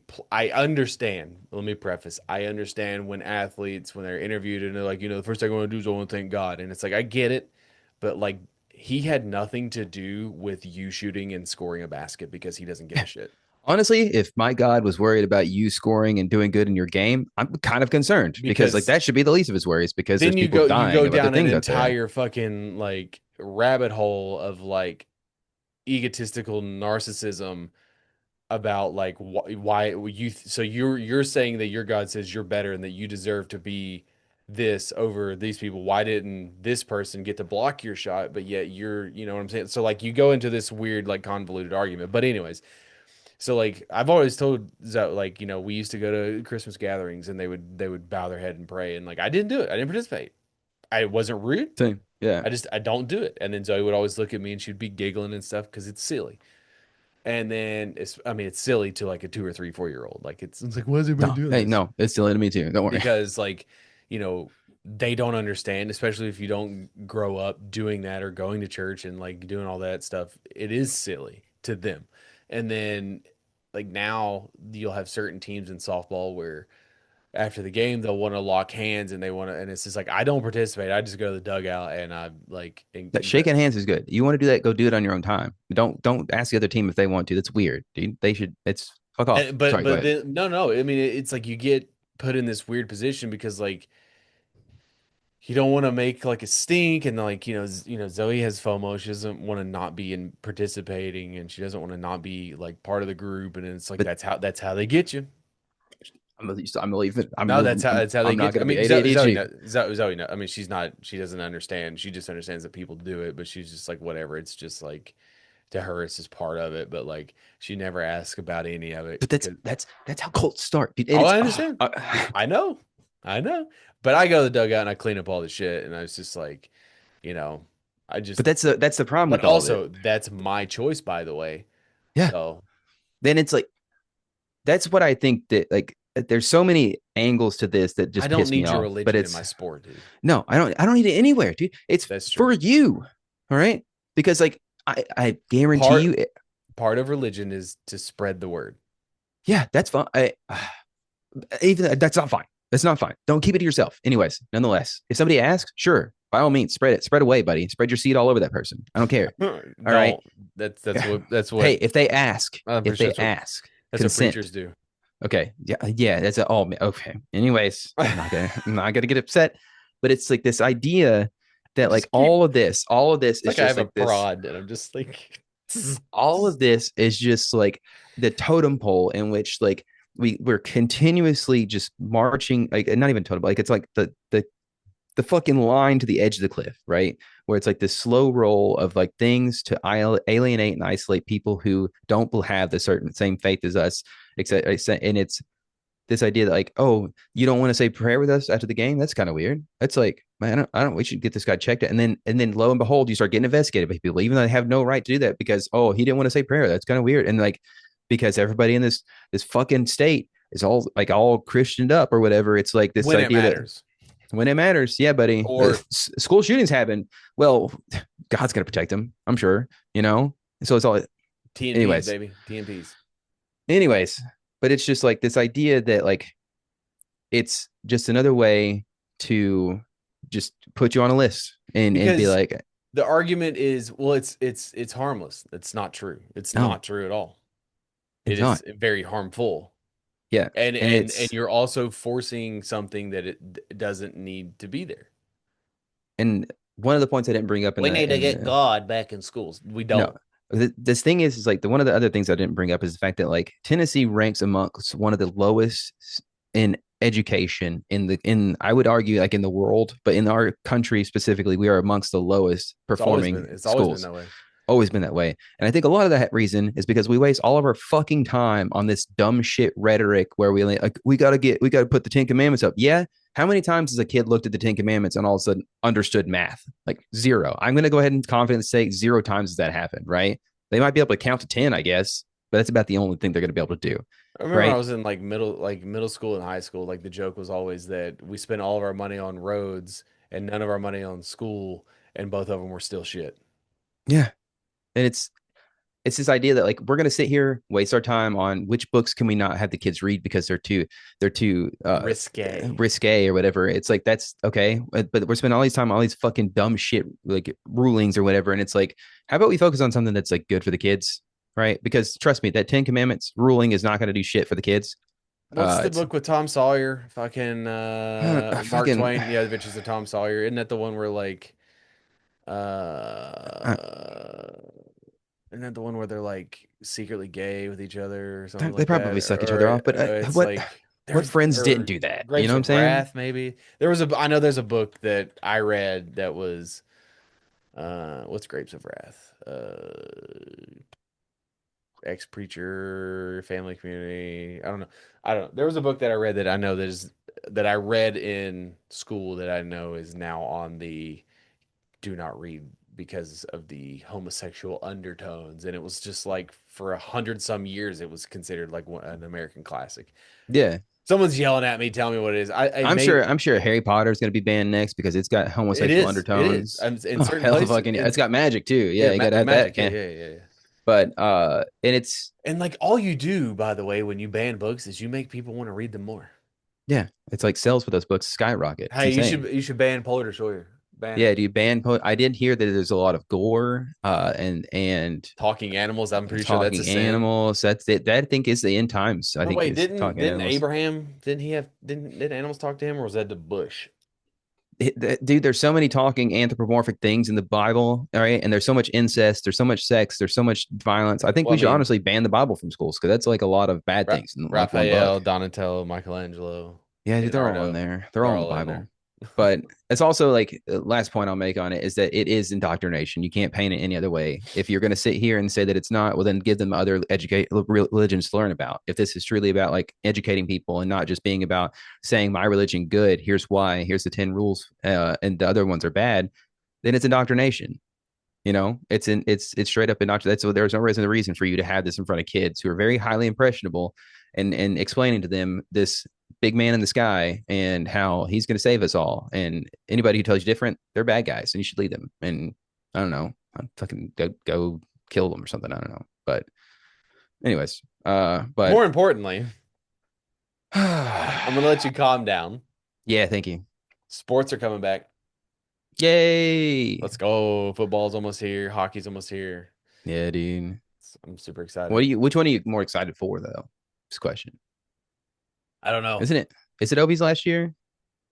understand, let me preface, I understand when athletes when they're interviewed and they're like, the first thing I want to do is I want to thank God. And it's like I get it, but like he had nothing to do with you shooting and scoring a basket because he doesn't give a shit. Honestly, if my God was worried about you scoring and doing good in your game, I'm kind of concerned because like Because that should be the least of his worries because there's then you people go you dying go of other down an things out there. entire fucking like rabbit hole of like egotistical narcissism about like why you so you're saying that your God says you're better and that you deserve to be this over these people. Why didn't this person get to block your shot, but yet you know what I'm saying? So like you go into this weird like convoluted argument. But anyways, so like I've always told Zoe, like, we used to go to Christmas gatherings and they would bow their head and pray and like I didn't do it. I didn't participate. I wasn't rude. Same. Yeah. I don't do it. And then Zoe would always look at me and she'd be giggling and stuff because it's silly. And then it's silly to like a 2 or 3, 4 year old. Like it's like, why is everybody No. doing Hey, this? no, it's silly to me too. Don't worry. Because like, you know, they don't understand, especially if you don't grow up doing that or going to church and like doing all that stuff. It is silly to them. And then like now you'll have certain teams in softball where after the game they'll want to lock hands and they want to, and it's just like I don't participate. I just go to the dugout and I like That shaking hands is good. You want to do that, go do it on your own time. Don't ask the other team if they want to. That's weird, dude. They should. It's fuck off. but Sorry, go ahead. then no. I mean it's like you get put in this weird position because like you don't want to make like a stink and like Zoe has FOMO. She doesn't want to not be in participating and she doesn't want to not be like part of the group and it's like But that's how they get you. I'm leaving. No, that's how they I'm not get. I going to be mean, Zoe, ADHD. Zoe, no. I mean, she's not. She doesn't understand. She just understands that people do it, but she's just like whatever. It's just like to her, it's just part of it. But like, she never asks about any of it. But that's how cults start, dude. Oh, I understand. I know. But I go to the dugout and I clean up all the shit, and I was just like, you know, I just. but that's the problem But with all of it. also, that's my choice, by the way. Yeah. So Then it's like that's what I think that like there's so many angles to this that just I don't piss me need your off. religion But in it's my sport, dude. no, I don't need it anywhere, dude. It's That's true. for you. All right. Because like I guarantee you Part of religion is to spread the word. yeah, that's fine. Even that's not fine. That's not fine. Don't keep it to yourself. Anyways, nonetheless, if somebody asks, sure, by all means, spread it. Spread away, buddy. Spread your seed all over that person. I don't care. All right. That's what. Hey, if they ask, I'm pretty sure that's what consent. preachers do. Okay. Yeah. That's all. Okay. Anyways, I'm not gonna get upset, but it's like this idea that like all of this is Like just I have like a prod, and I'm just like, all of this is just like the totem pole in which like we're continuously just marching, like not even totem, like it's like the fucking line to the edge of the cliff, right? Where it's like this slow roll of like things to alienate and isolate people who don't have the certain same faith as us, except and it's this idea that like, oh, you don't want to say prayer with us after the game? That's kind of weird. That's like, man, I don't. We should get this guy checked out. And then lo and behold, you start getting investigated by people, even though they have no right to do that because he didn't want to say prayer. That's kind of weird. And like because everybody in this fucking state is all like all Christianed up or whatever. It's like this when it idea matters. that when it matters, yeah, buddy. Or school shootings happen. Well, God's gonna protect them, I'm sure. So it's all. TNPs, anyways, baby, TNPs. Anyways. But it's just like this idea that like it's just another way to just put you on a list and be like the argument is, well, it's harmless. It's not true. It's No. not true at all. It's It not. is very harmful. Yeah. And And you're also forcing something that it doesn't need to be there. and one of the points I didn't bring up We need to in get the God back in schools. We no, don't. this thing is like one of the other things I didn't bring up is the fact that like Tennessee ranks amongst one of the lowest in education in I would argue like in the world, but in our country specifically, we are amongst the lowest performing It's always been schools. that way. Always been that way. And I think a lot of that reason is because we waste all of our fucking time on this dumb shit rhetoric where like we gotta put the Ten Commandments up. Yeah. How many times has a kid looked at the Ten Commandments and all of a sudden understood math? Like zero. I'm gonna go ahead and confidently say zero times has that happened, right? They might be able to count to 10, I guess, but that's about the only thing they're gonna be able to do. I remember I Right? was in like middle school and high school. Like the joke was always that we spent all of our money on roads and none of our money on school, and both of them were still shit. Yeah. And it's this idea that like we're going to sit here waste our time on which books can we not have the kids read because they're too Risque. risque or whatever. It's like that's okay, but we're spending all these time on all these fucking dumb shit like rulings or whatever, and it's like how about we focus on something that's like good for the kids, right? Because trust me, that Ten Commandments ruling is not going to do shit for the kids. What's the It's book with Tom Sawyer? Fucking Mark fucking Twain. Yeah, Adventures of Tom Sawyer. Isn't that the one where like uh, isn't that the one where they're like secretly gay with each other or something they like that? probably suck each other off, but It's what like what there's friends didn't or do that? You know Grapes what I'm of saying? Wrath maybe. There was a I know there's a book that I read that was what's Grapes of Wrath? Ex preacher, family community. I don't know. I don't know. There was a book that I read that I know that I read in school that I know is now on the do not read because of the homosexual undertones, and it was just like for 100 some years it was considered like an American classic. Yeah. Someone's yelling at me, telling me what it is. I I'm may sure. I'm sure Harry Potter is going to be banned next because it's got it homosexual is it is undertones. in Oh certain hell, places fucking yeah! It's got magic too. yeah Yeah, you got to have that. magic yeah Yeah, yeah yeah yeah. but and it's And like all you do, by the way, when you ban books is you make people want to read them more. yeah, it's like sales for those books skyrocket. It's Hey, insane. you should ban Polar Sawyer. Ban Yeah, him. do you ban? I did hear that there's a lot of gore, and Talking animals, I'm pretty sure that's a talking sin. animals. That's it. That I think is the end times. I No, think wait, is talking didn't animals. Abraham didn't he have did animals talk to him or was that the bush? Dude, there's so many talking anthropomorphic things in the Bible, all right? And there's so much incest, there's so much sex, there's so much violence. I think Well, we I should mean, honestly ban the Bible from schools because that's like a lot of bad things in like one book. Raphael, Donatello, Michelangelo, Yeah, dude, they're all in Leonardo, there. They're they're all in the all in there. Bible. But it's also like the last point I'll make on it is that it is indoctrination. You can't paint it any other way. If you're going to sit here and say that it's not, well, then give them other educate religions to learn about. If this is truly about like educating people and not just being about saying my religion good, here's why, here's the 10 rules, and the other ones are bad, then it's indoctrination. It's straight up indoctrination. That's so there's no reason for you to have this in front of kids who are very highly impressionable and explaining to them this big man in the sky and how he's going to save us all. And anybody who tells you different, they're bad guys, and you should lead them. And I don't know, I'd fucking go kill them or something. I don't know. But anyways, but More importantly, I'm gonna let you calm down. yeah, thank you. Sports are coming back. Yay! Let's go. Football's almost here. Hockey's almost here. Yeah, dude. I'm super excited. Which one are you more excited for though? This question, I don't know. isn't it? Is it Obi's last year?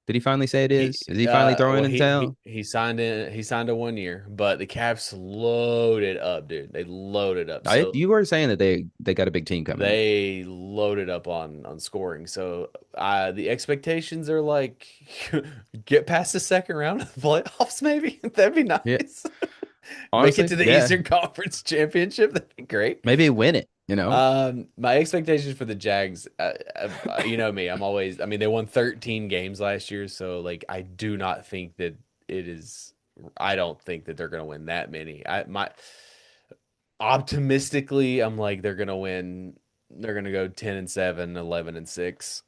Did he finally say it is? Is he finally throwing well in the towel? he signed in he signed a 1 year, but the Caps loaded up, dude. They loaded up. So You were saying that they got a big team coming. they loaded up on scoring. So the expectations are like get past the second round of the playoffs, maybe. That'd be Yeah, nice. Make it honestly, to the yeah. Eastern Conference Championship. That'd be great. Maybe win it. You know? My expectations for the Jags, you know me, I mean, they won 13 games last year, so like, I do not think that it is, I don't think that they're going to win that many. Optimistically, I'm like, they're going to go 10-7, 11-6.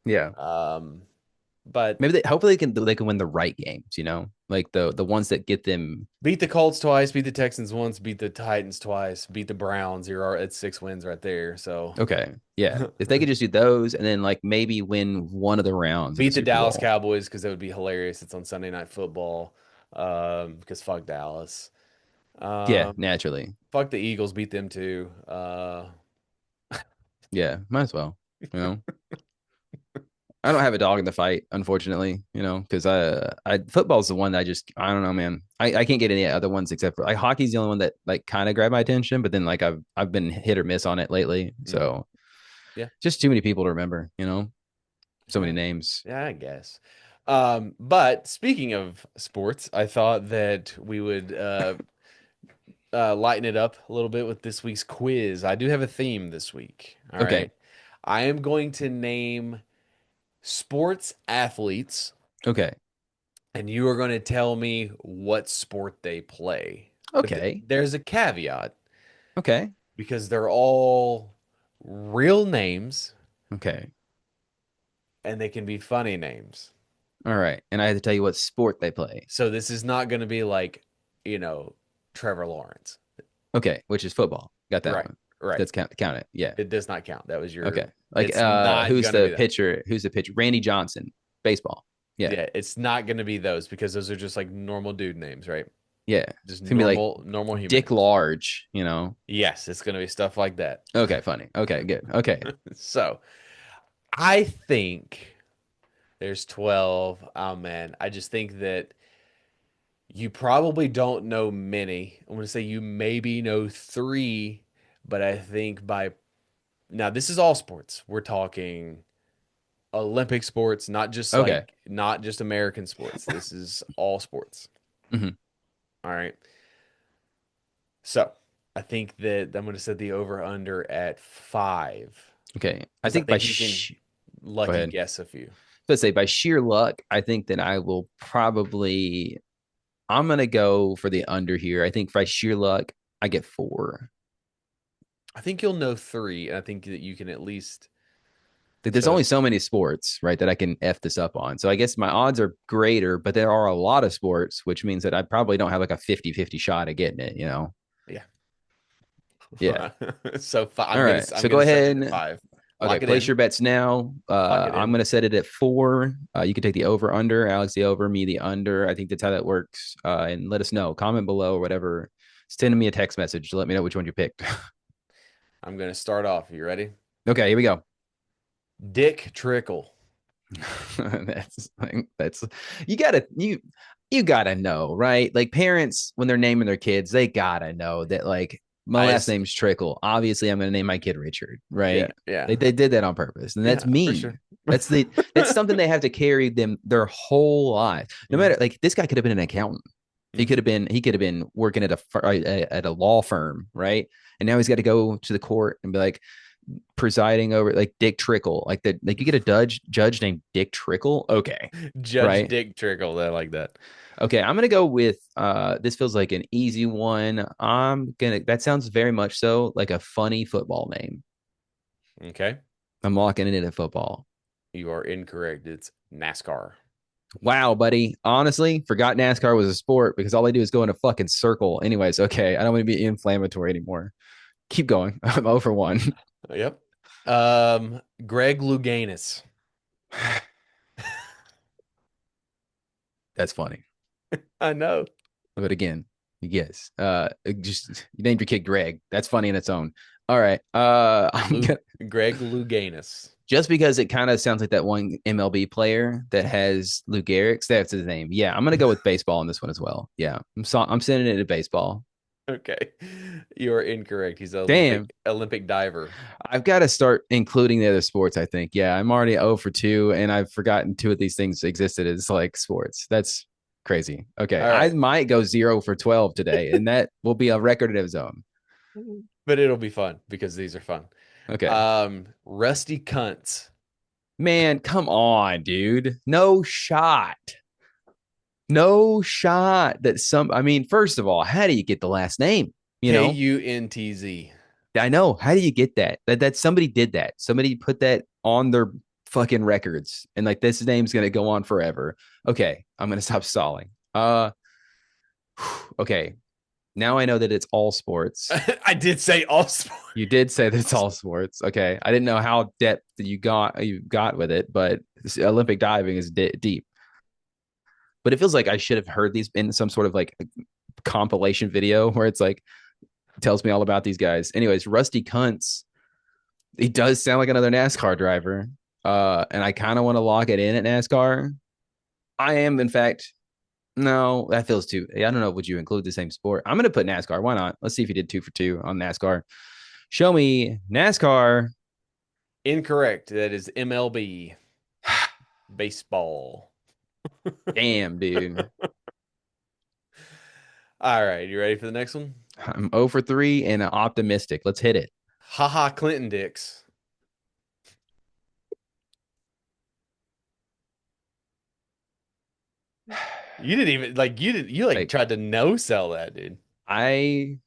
Yeah. But Maybe hopefully they can win the right games. Like the ones that get them. beat the Colts twice, beat the Texans once, beat the Titans twice, beat the Browns. You're at 6 wins right there. So Okay, yeah. If they could just do those and then like maybe win one of the rounds of beat the Super Dallas Bowl. Cowboys because that would be hilarious. It's on Sunday Night Football. Because fuck Dallas. Yeah, Um, naturally. fuck the Eagles. Beat them too. Yeah, might as well. You know, I don't have a dog in the fight, unfortunately. You know, because I football's the one that I don't know, man. I can't get any other ones except for like hockey's the only one that like kind of grabbed my attention, but then like I've been hit or miss on it lately. Mhm. So Yeah. just too many people to remember. You know, so many Yeah. names. Yeah, I guess. But speaking of sports, I thought that we would lighten it up a little bit with this week's quiz. I do have a theme this week. All Okay, right. I am going to name sports athletes, okay, and you are going to tell me what sport they play. But okay, there's a caveat okay, because they're all real names okay. and they can be funny names. All right, and I had to tell you what sport they play. So this is not going to be like, you know, Trevor Lawrence. Okay, which is football. Got that Right. one. Right. That's count it. Yeah. It does not count. That was your. Okay. Like It's not who's going to be the that. pitcher? Who's the pitcher? Randy Johnson, baseball. Yeah. Yeah, it's not going to be those because those are just like normal dude names, right? Yeah. Just It's gonna be like normal human Dick names. Large, you know. Yes, it's going to be stuff like that. Okay, funny. Okay, good. Okay. So I think there's 12. Oh man, I just think that you probably don't know many. I'm going to say you maybe know three, but I think by now this is all sports. We're talking Olympic sports, Okay. not just American sports. This is all sports. hmm All right. So I think that I'm going to set the over under at 5 Okay. I because I think by think you can go lucky ahead. guess a few. Let's say by sheer luck, I think that I will probably I'm gonna go for the under here. I think by sheer luck, I get 4. I think you'll know three, and I think that you can at least. Like, there's So only so many sports, right, that I can F this up on. So I guess my odds are greater, but there are a lot of sports, which means that I probably don't have like a 50-50 shot at getting it, you know? yeah. Yeah. So All right. I'm So go gonna set ahead. it at 5. Okay. Lock it Place in. your bets now. Lock it I'm in. going to set it at 4. You can take the over under, Alex the over, me the under. I think that's how that works. And let us know. Comment below or whatever. Send me a text message to let me know which one you picked. I'm gonna start off. You ready? Okay. Here we go. Dick Trickle. that's you gotta know, right? Like parents when they're naming their kids, they gotta know that like my I last just, name's Trickle. Obviously, I'm gonna name my kid Richard, yeah, right? yeah, They did that on purpose, and yeah, that's for mean. sure. That's something they have to carry them their whole life. No Mhm, matter like this guy could have been an accountant. mhm. He could have been working at a law firm, right? And now he's got to go to the court and be like, presiding over like Dick Trickle, like you get a judge named Dick Trickle. Okay, Judge right. Dick Trickle. I like that. Okay, I'm gonna go with this feels like an easy one. That sounds very much so like a funny football name. Okay, I'm locking it in at football. you are incorrect. It's NASCAR. Wow, buddy. Honestly, forgot NASCAR was a sport because all they do is go in a fucking circle. Anyways, okay. I don't want to be inflammatory anymore. Keep going. I'm 0 for 1. Yep. Greg Louganis. That's funny. I know. But again, yes. Just you named your kid Greg. That's funny in its own. All right. Greg Louganis. Just because it kind of sounds like that one MLB player that has Lou Gehrig's, that's his name. Yeah, I'm gonna go with baseball on this one as well. Yeah, I'm sending it to baseball. Okay. You are incorrect. He's an Damn, Olympic diver. I've got to start including the other sports. I think. Yeah, I'm already 0 for 2, and I've forgotten 2 of these things existed as like sports. That's crazy. Okay, All I right. might go 0 for 12 today, and that will be a record of his own. But it'll be fun because these are fun. Okay. Rusty Cunts. Man, come on, dude. No shot. No shot that I mean, first of all, how do you get the last name? You know, Kuntz. I know. How do you get that? That somebody did that. Somebody put that on their fucking records and like this name's going to go on forever. Okay. I'm going to stop stalling. Okay. Now I know that it's all sports. I did say all sports. You did say that it's all sports. Okay. I didn't know how depth you got with it, but Olympic diving is deep. But it feels like I should have heard these in some sort of like compilation video where it's like tells me all about these guys. Anyways, Rusty Kuntz. He does sound like another NASCAR driver. And I kind of want to lock it in at NASCAR. I am, in fact, no, that feels too. I don't know. Would you include the same sport? I'm going to put NASCAR. Why not? Let's see if he did 2 for 2 on NASCAR. Show me NASCAR. Incorrect. That is MLB. Baseball. Damn, dude. All right. You ready for the next one? I'm 0 for 3 and optimistic. Let's hit it. Haha Clinton Dix. You didn't even like you Like, tried to no sell that, dude. I,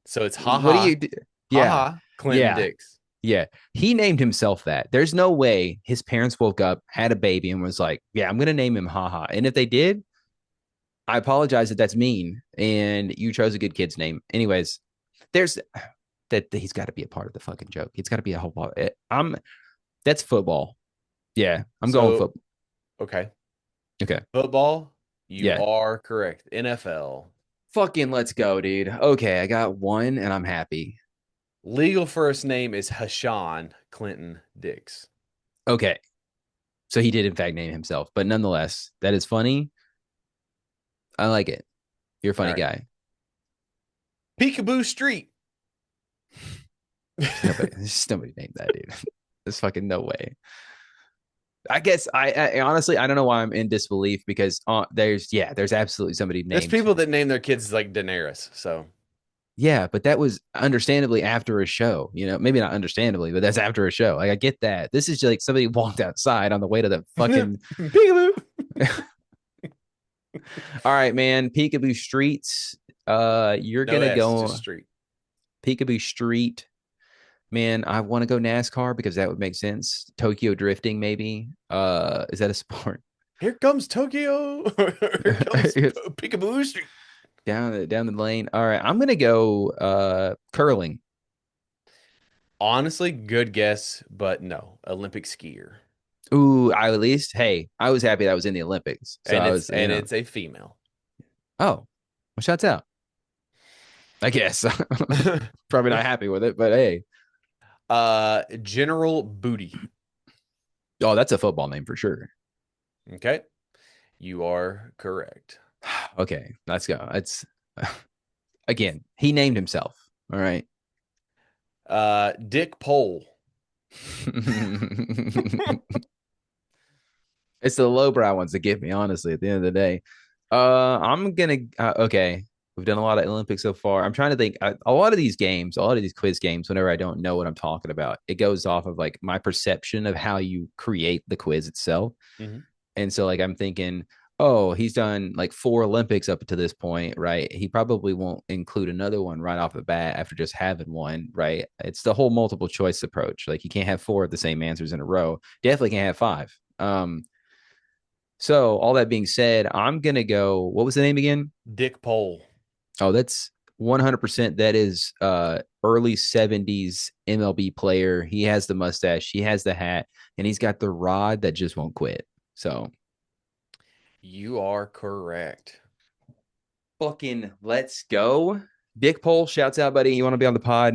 So it's what do haha. you do? Yeah. Haha Clinton Yeah. Dix. Yeah. He named himself that. There's no way his parents woke up, had a baby, and was like, yeah, I'm going to name him Haha. And if they did, I apologize that that's mean. And you chose a good kid's name. Anyways, there's that he's got to be a part of the fucking joke. He's got to be a whole part. That's football. Yeah. I'm going So football. okay. Okay. Football, you Yeah. are correct. NFL. Fucking let's go, dude. Okay. I got one and I'm happy. Legal first name is Hashan Clinton Dix. Okay. So he did, in fact, name himself. But nonetheless, that is funny. I like it. You're a funny All right. guy. Peekaboo Street. There's nobody named that, dude. There's fucking no way. I guess I honestly I don't know why I'm in disbelief because there's absolutely somebody named. There's people that name their kids like Daenerys. So yeah, but that was understandably after a show. You know, maybe not understandably, but that's after a show. Like I get that. This is just like somebody walked outside on the way to the fucking Peekaboo. All right, man. Peekaboo Streets. You're No gonna S, go just street. Peekaboo Street. Man, I want to go NASCAR because that would make sense. Tokyo drifting, maybe. Is that a sport? Here comes Tokyo. Here comes Peekaboo Street. Down the lane. All right, I'm gonna go curling. Honestly, good guess, but no. Olympic skier. Ooh, I was happy that was in the Olympics. So And I it's was, you know, it's a female. oh, well, shots out. I guess probably not happy with it, but hey, General Booty. oh, that's a football name for sure. Okay. You are correct. Okay, let's go. It's again, he named himself. All right. Dick Pole. It's the lowbrow ones that get me, honestly, at the end of the day. I'm gonna okay. We've done a lot of Olympics so far. I'm trying to think. A lot of these games, a lot of these quiz games, whenever I don't know what I'm talking about, it goes off of like my perception of how you create the quiz itself. Mm-hmm. And so, like, I'm thinking, oh, he's done like 4 Olympics up to this point, right? He probably won't include another one right off the bat after just having one, right? It's the whole multiple choice approach. Like, you can't have 4 of the same answers in a row. Definitely can't have 5. So all that being said, I'm gonna go. What was the name again? Dick Pole. Oh, that's 100%. That is early 70s MLB player. He has the mustache, he has the hat, and he's got the rod that just won't quit. So You are correct. fucking let's go. Dick Pole, shouts out, buddy. You want to be on the pod?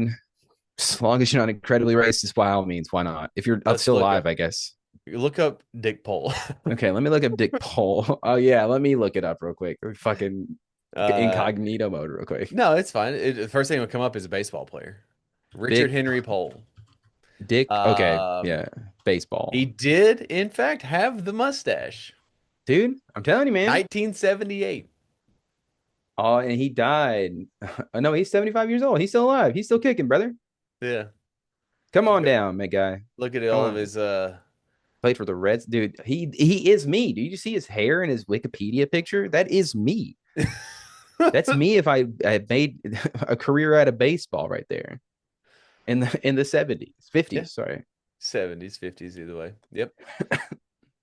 As long as you're not incredibly racist, by all means, why not? If you're Let's still look alive, up. I guess. You look up Dick Pole. Okay, let me look up Dick Pole. Oh yeah, let me look it up real quick. Fucking incognito mode real quick. No, it's fine. The first thing that would come up is a baseball player. Richard Dick Henry Pole. Dick. Okay, yeah, baseball. He did, in fact, have the mustache. Dude, I'm telling you, man. 1978. Oh, and he died. No, he's 75 years old. He's still alive. He's still kicking, brother. Yeah. Come on down, my guy. Look at all of his Played for the Reds, dude. He is me. Do you see his hair in his Wikipedia picture? That is me. That's me if I made a career out of baseball right there. In the 70s, 50s, Yeah. sorry. 70s, 50s, either way. Yep.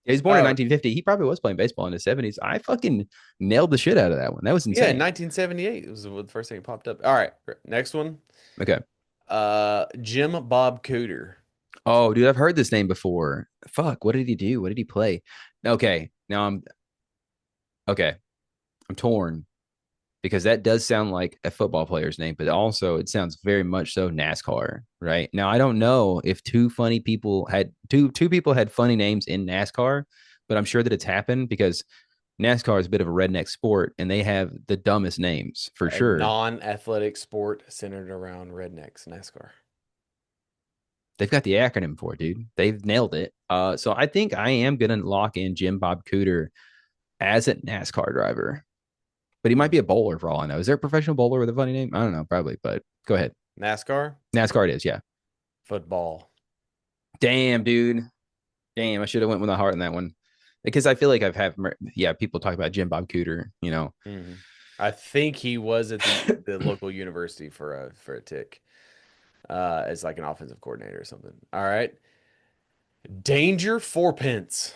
He was born in 1950. He probably was playing baseball in the 70s. I fucking nailed the shit out of that one. That was insane. Yeah, 1978 was the first thing that popped up. All right, next one. Okay. Jim Bob Cooter. Oh, dude, I've heard this name before. Fuck, what did he do? What did he play? Okay, now I'm torn. because that does sound like a football player's name, but also it sounds very much so NASCAR, right? Now I don't know if two people had funny names in NASCAR, but I'm sure that it's happened because NASCAR is a bit of a redneck sport and they have the dumbest names for A sure. non-athletic sport centered around rednecks, NASCAR. They've got the acronym for it, dude. They've nailed it. So I think I am gonna lock in Jim Bob Cooter as a NASCAR driver, but he might be a bowler for all I know. Is there a professional bowler with a funny name? I don't know, probably, but go ahead. NASCAR, NASCAR it is, yeah. football. Damn, dude. Damn, I should have went with my heart on that one because I feel like yeah, people talk about Jim Bob Cooter, you know. Mm-hmm. I think he was at the local university for a tick, as like an offensive coordinator or something. All right, Danger Fourpence.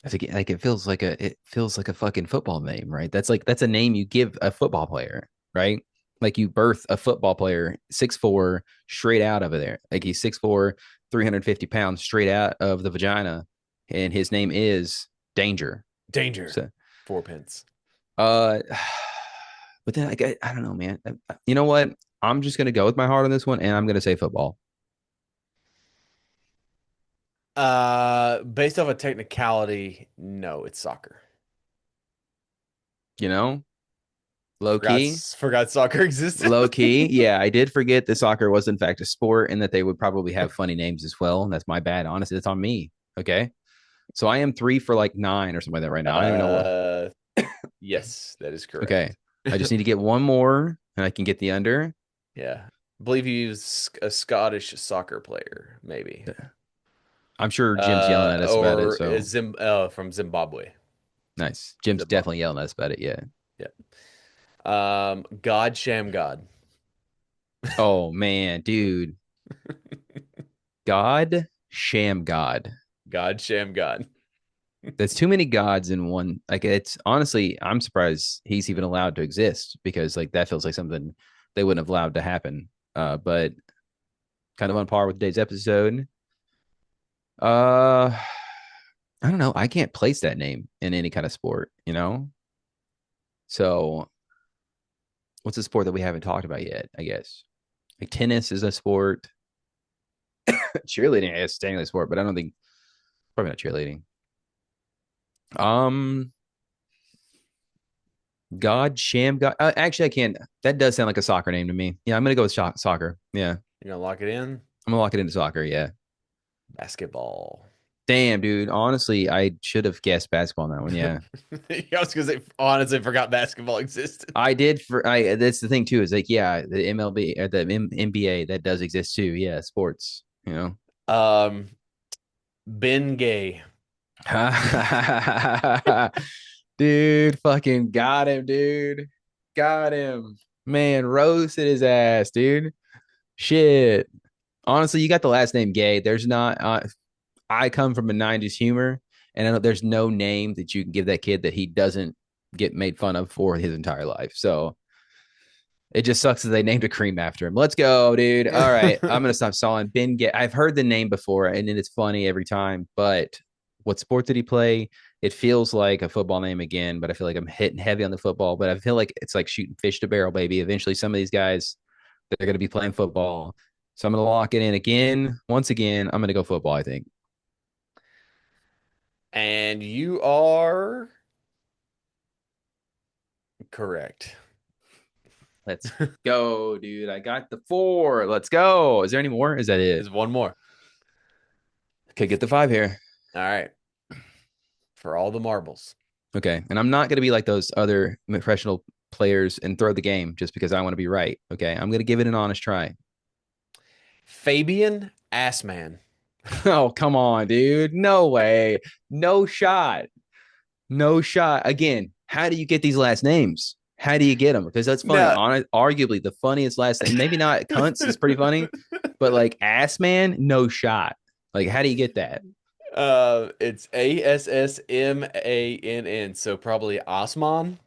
Like it feels like a fucking football name, right? That's a name you give a football player, right? Like you birth a football player 6'4" straight out of there. Like he's 6'4", 350 pounds straight out of the vagina, and his name is Danger. Danger So Fourpence. uh but then I don't know, man. You know what? I'm just gonna go with my heart on this one, and I'm gonna say football. Based off a technicality, no, it's soccer. You know, low Forgot key. forgot soccer existed. Low key, yeah, I did forget that soccer was in fact a sport and that they would probably have funny names as well. And that's my bad. Honestly, it's on me. Okay. So I am 3 for like 9 or something like that right now. I don't even know what. Yes, that is correct. Okay. I just need to get one more and I can get the under. Yeah. I believe he was a Scottish soccer player, maybe. I'm sure Jim's yelling at us about it. Or So from Zimbabwe. nice. Jim's definitely yelling at us about it. Yeah. Yeah. God Sham God. Oh man, dude. God, sham God. God Sham God. That's too many gods in one. Like it's honestly, I'm surprised he's even allowed to exist because like that feels like something they wouldn't have allowed to happen. But kind of on par with today's episode. Uh, I don't know. I can't place that name in any kind of sport, you know? So what's a sport that we haven't talked about yet? I guess like tennis is a sport. Cheerleading is technically a sport, but I don't think probably not cheerleading. Um, God, Sham God. Actually, I can't. That does sound like a soccer name to me. Yeah, I'm gonna go with soccer. Yeah, You gonna lock it in? I'm gonna lock it into soccer. Yeah. Basketball. Damn, dude. Honestly, I should have guessed basketball on that one. Yeah, I was gonna say, honestly, forgot basketball existed. I did. That's the thing too. Is like, yeah, the MLB or the NBA that does exist too. Yeah, sports. You know. Ben Gay. Dude, fucking got him, dude. Got him. Man, roasted his ass, dude. Shit. Honestly, you got the last name Gay. There's not I come from a 90s humor, and I know there's no name that you can give that kid that he doesn't get made fun of for his entire life. So it just sucks that they named a cream after him. Let's go, dude. All right. I'm gonna stop stalling. Ben Gay. I've heard the name before, and it's funny every time, but what sport did he play? It feels like a football name again, but I feel like I'm hitting heavy on the football. But I feel like it's like shooting fish to barrel, baby. Eventually, some of these guys, they're going to be playing football. So I'm going to lock it in again. Once again, I'm going to go football, I think. And you are correct. Let's go, dude. I got the 4. Let's go. Is there any more? Is that it? There's one more. Could get the 5 here. All right. For all the marbles. Okay. And I'm not going to be like those other professional players and throw the game just because I want to be right. Okay. I'm going to give it an honest try. Fabian Assman. Oh, come on, dude. No way. No shot. No shot. Again, how do you get these last names? How do you get them? Because that's funny. No. Arguably the funniest last name. Maybe not cunts is pretty funny, but like ass man, no shot. Like, how do you get that? It's Assmann, so probably Osman.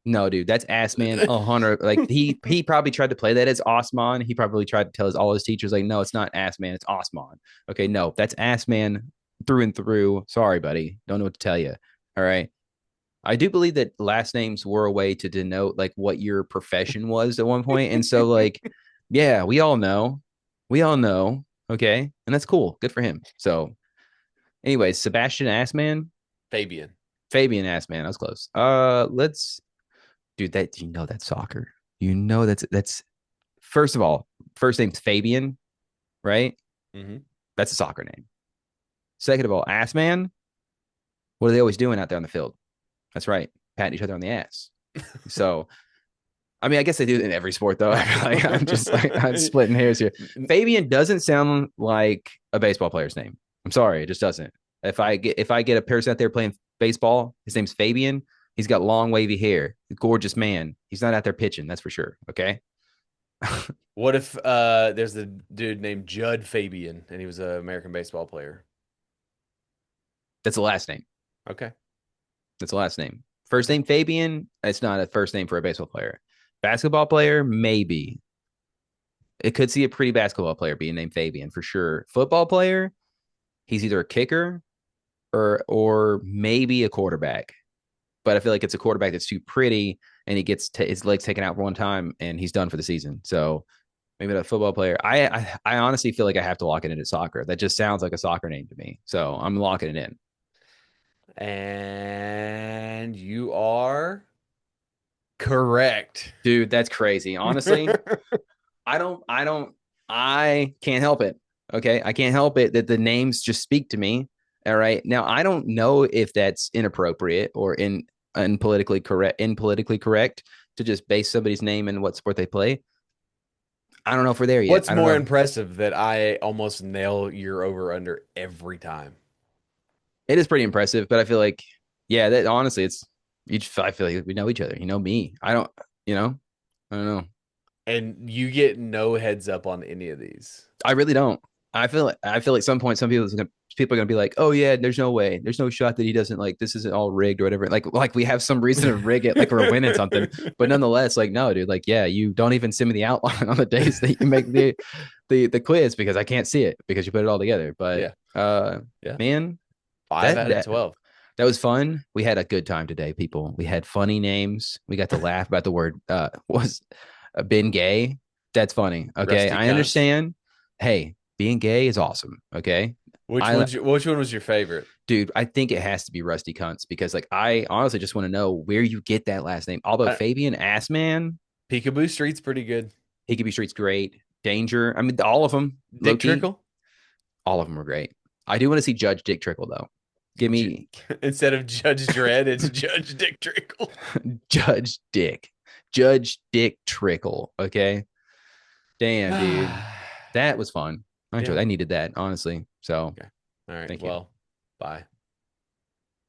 No, dude, that's ass man 100. Like he probably tried to play that as Osman. He probably tried to tell all his teachers, like, no, it's not ass man, it's Osman. Okay, no, that's ass man through and through. Sorry, buddy. Don't know what to tell you. All right. I do believe that last names were a way to denote like what your profession was at one point. And so like, yeah, we all know. We all know. Okay. And that's cool. Good for him. So anyways, Sebastian Assman, Fabian. Fabian Assman. I was close. Let's dude, that that's soccer. That's first of all, first name's Fabian, right? Mm-hmm. That's a soccer name. Second of all, Assman, what are they always doing out there on the field? That's right, patting each other on the ass. So, I mean, I guess they do it in every sport, though. I'm just like I'm splitting hairs here. Fabian doesn't sound like a baseball player's name. I'm sorry, it just doesn't. If I get a person out there playing baseball, his name's Fabian. He's got long wavy hair, gorgeous man. He's not out there pitching, that's for sure. Okay. What if there's a dude named Judd Fabian and he was an American baseball player? That's the last name. Okay. That's the last name. First name Fabian. It's not a first name for a baseball player. Basketball player, maybe. It could see a pretty basketball player being named Fabian for sure. Football player, he's either a kicker or maybe a quarterback. But I feel like it's a quarterback that's too pretty and he gets his legs taken out for one time and he's done for the season. So maybe a football player. I honestly feel like I have to lock it into soccer. That just sounds like a soccer name to me. So I'm locking it in. And you are correct. Dude, that's crazy. Honestly, I can't help it. Okay. I can't help it that the names just speak to me. All right. Now, I don't know if that's inappropriate or politically correct to just base somebody's name and what sport they play. I don't know if we're there yet. What's more impressive that I almost nail your over under every time? It is pretty impressive, but I feel like, yeah, that honestly, I feel like we know each other. You know me. I don't know. And you get no heads up on any of these. I really don't. I feel like some point, people are gonna be like, oh yeah, there's no way, there's no shot that he doesn't like this isn't all rigged or whatever. Like we have some reason to rig it, like we're winning something. But nonetheless, like no, dude, like yeah, you don't even send me the outline on the days that you make the quiz because I can't see it because you put it all together. But man, 5 out of 12. That was fun. We had a good time today, people. We had funny names. We got to laugh about the word was been gay. That's funny. Okay, I understand. Hey, being gay is awesome. Okay. Which one was your favorite? Dude, I think it has to be Rusty Cunts because like I honestly just want to know where you get that last name. Although Fabian Assman, Peekaboo Street's pretty good. Peekaboo Street's great. Danger. I mean, all of them. Dick Trickle? All of them were great. I do want to see Judge Dick Trickle though. Give me instead of Judge Dredd, it's Judge Dick Trickle. Judge Dick Trickle. Okay. Damn, dude. That was fun. I enjoyed it. I needed that, honestly. So, okay. All right. Well, bye.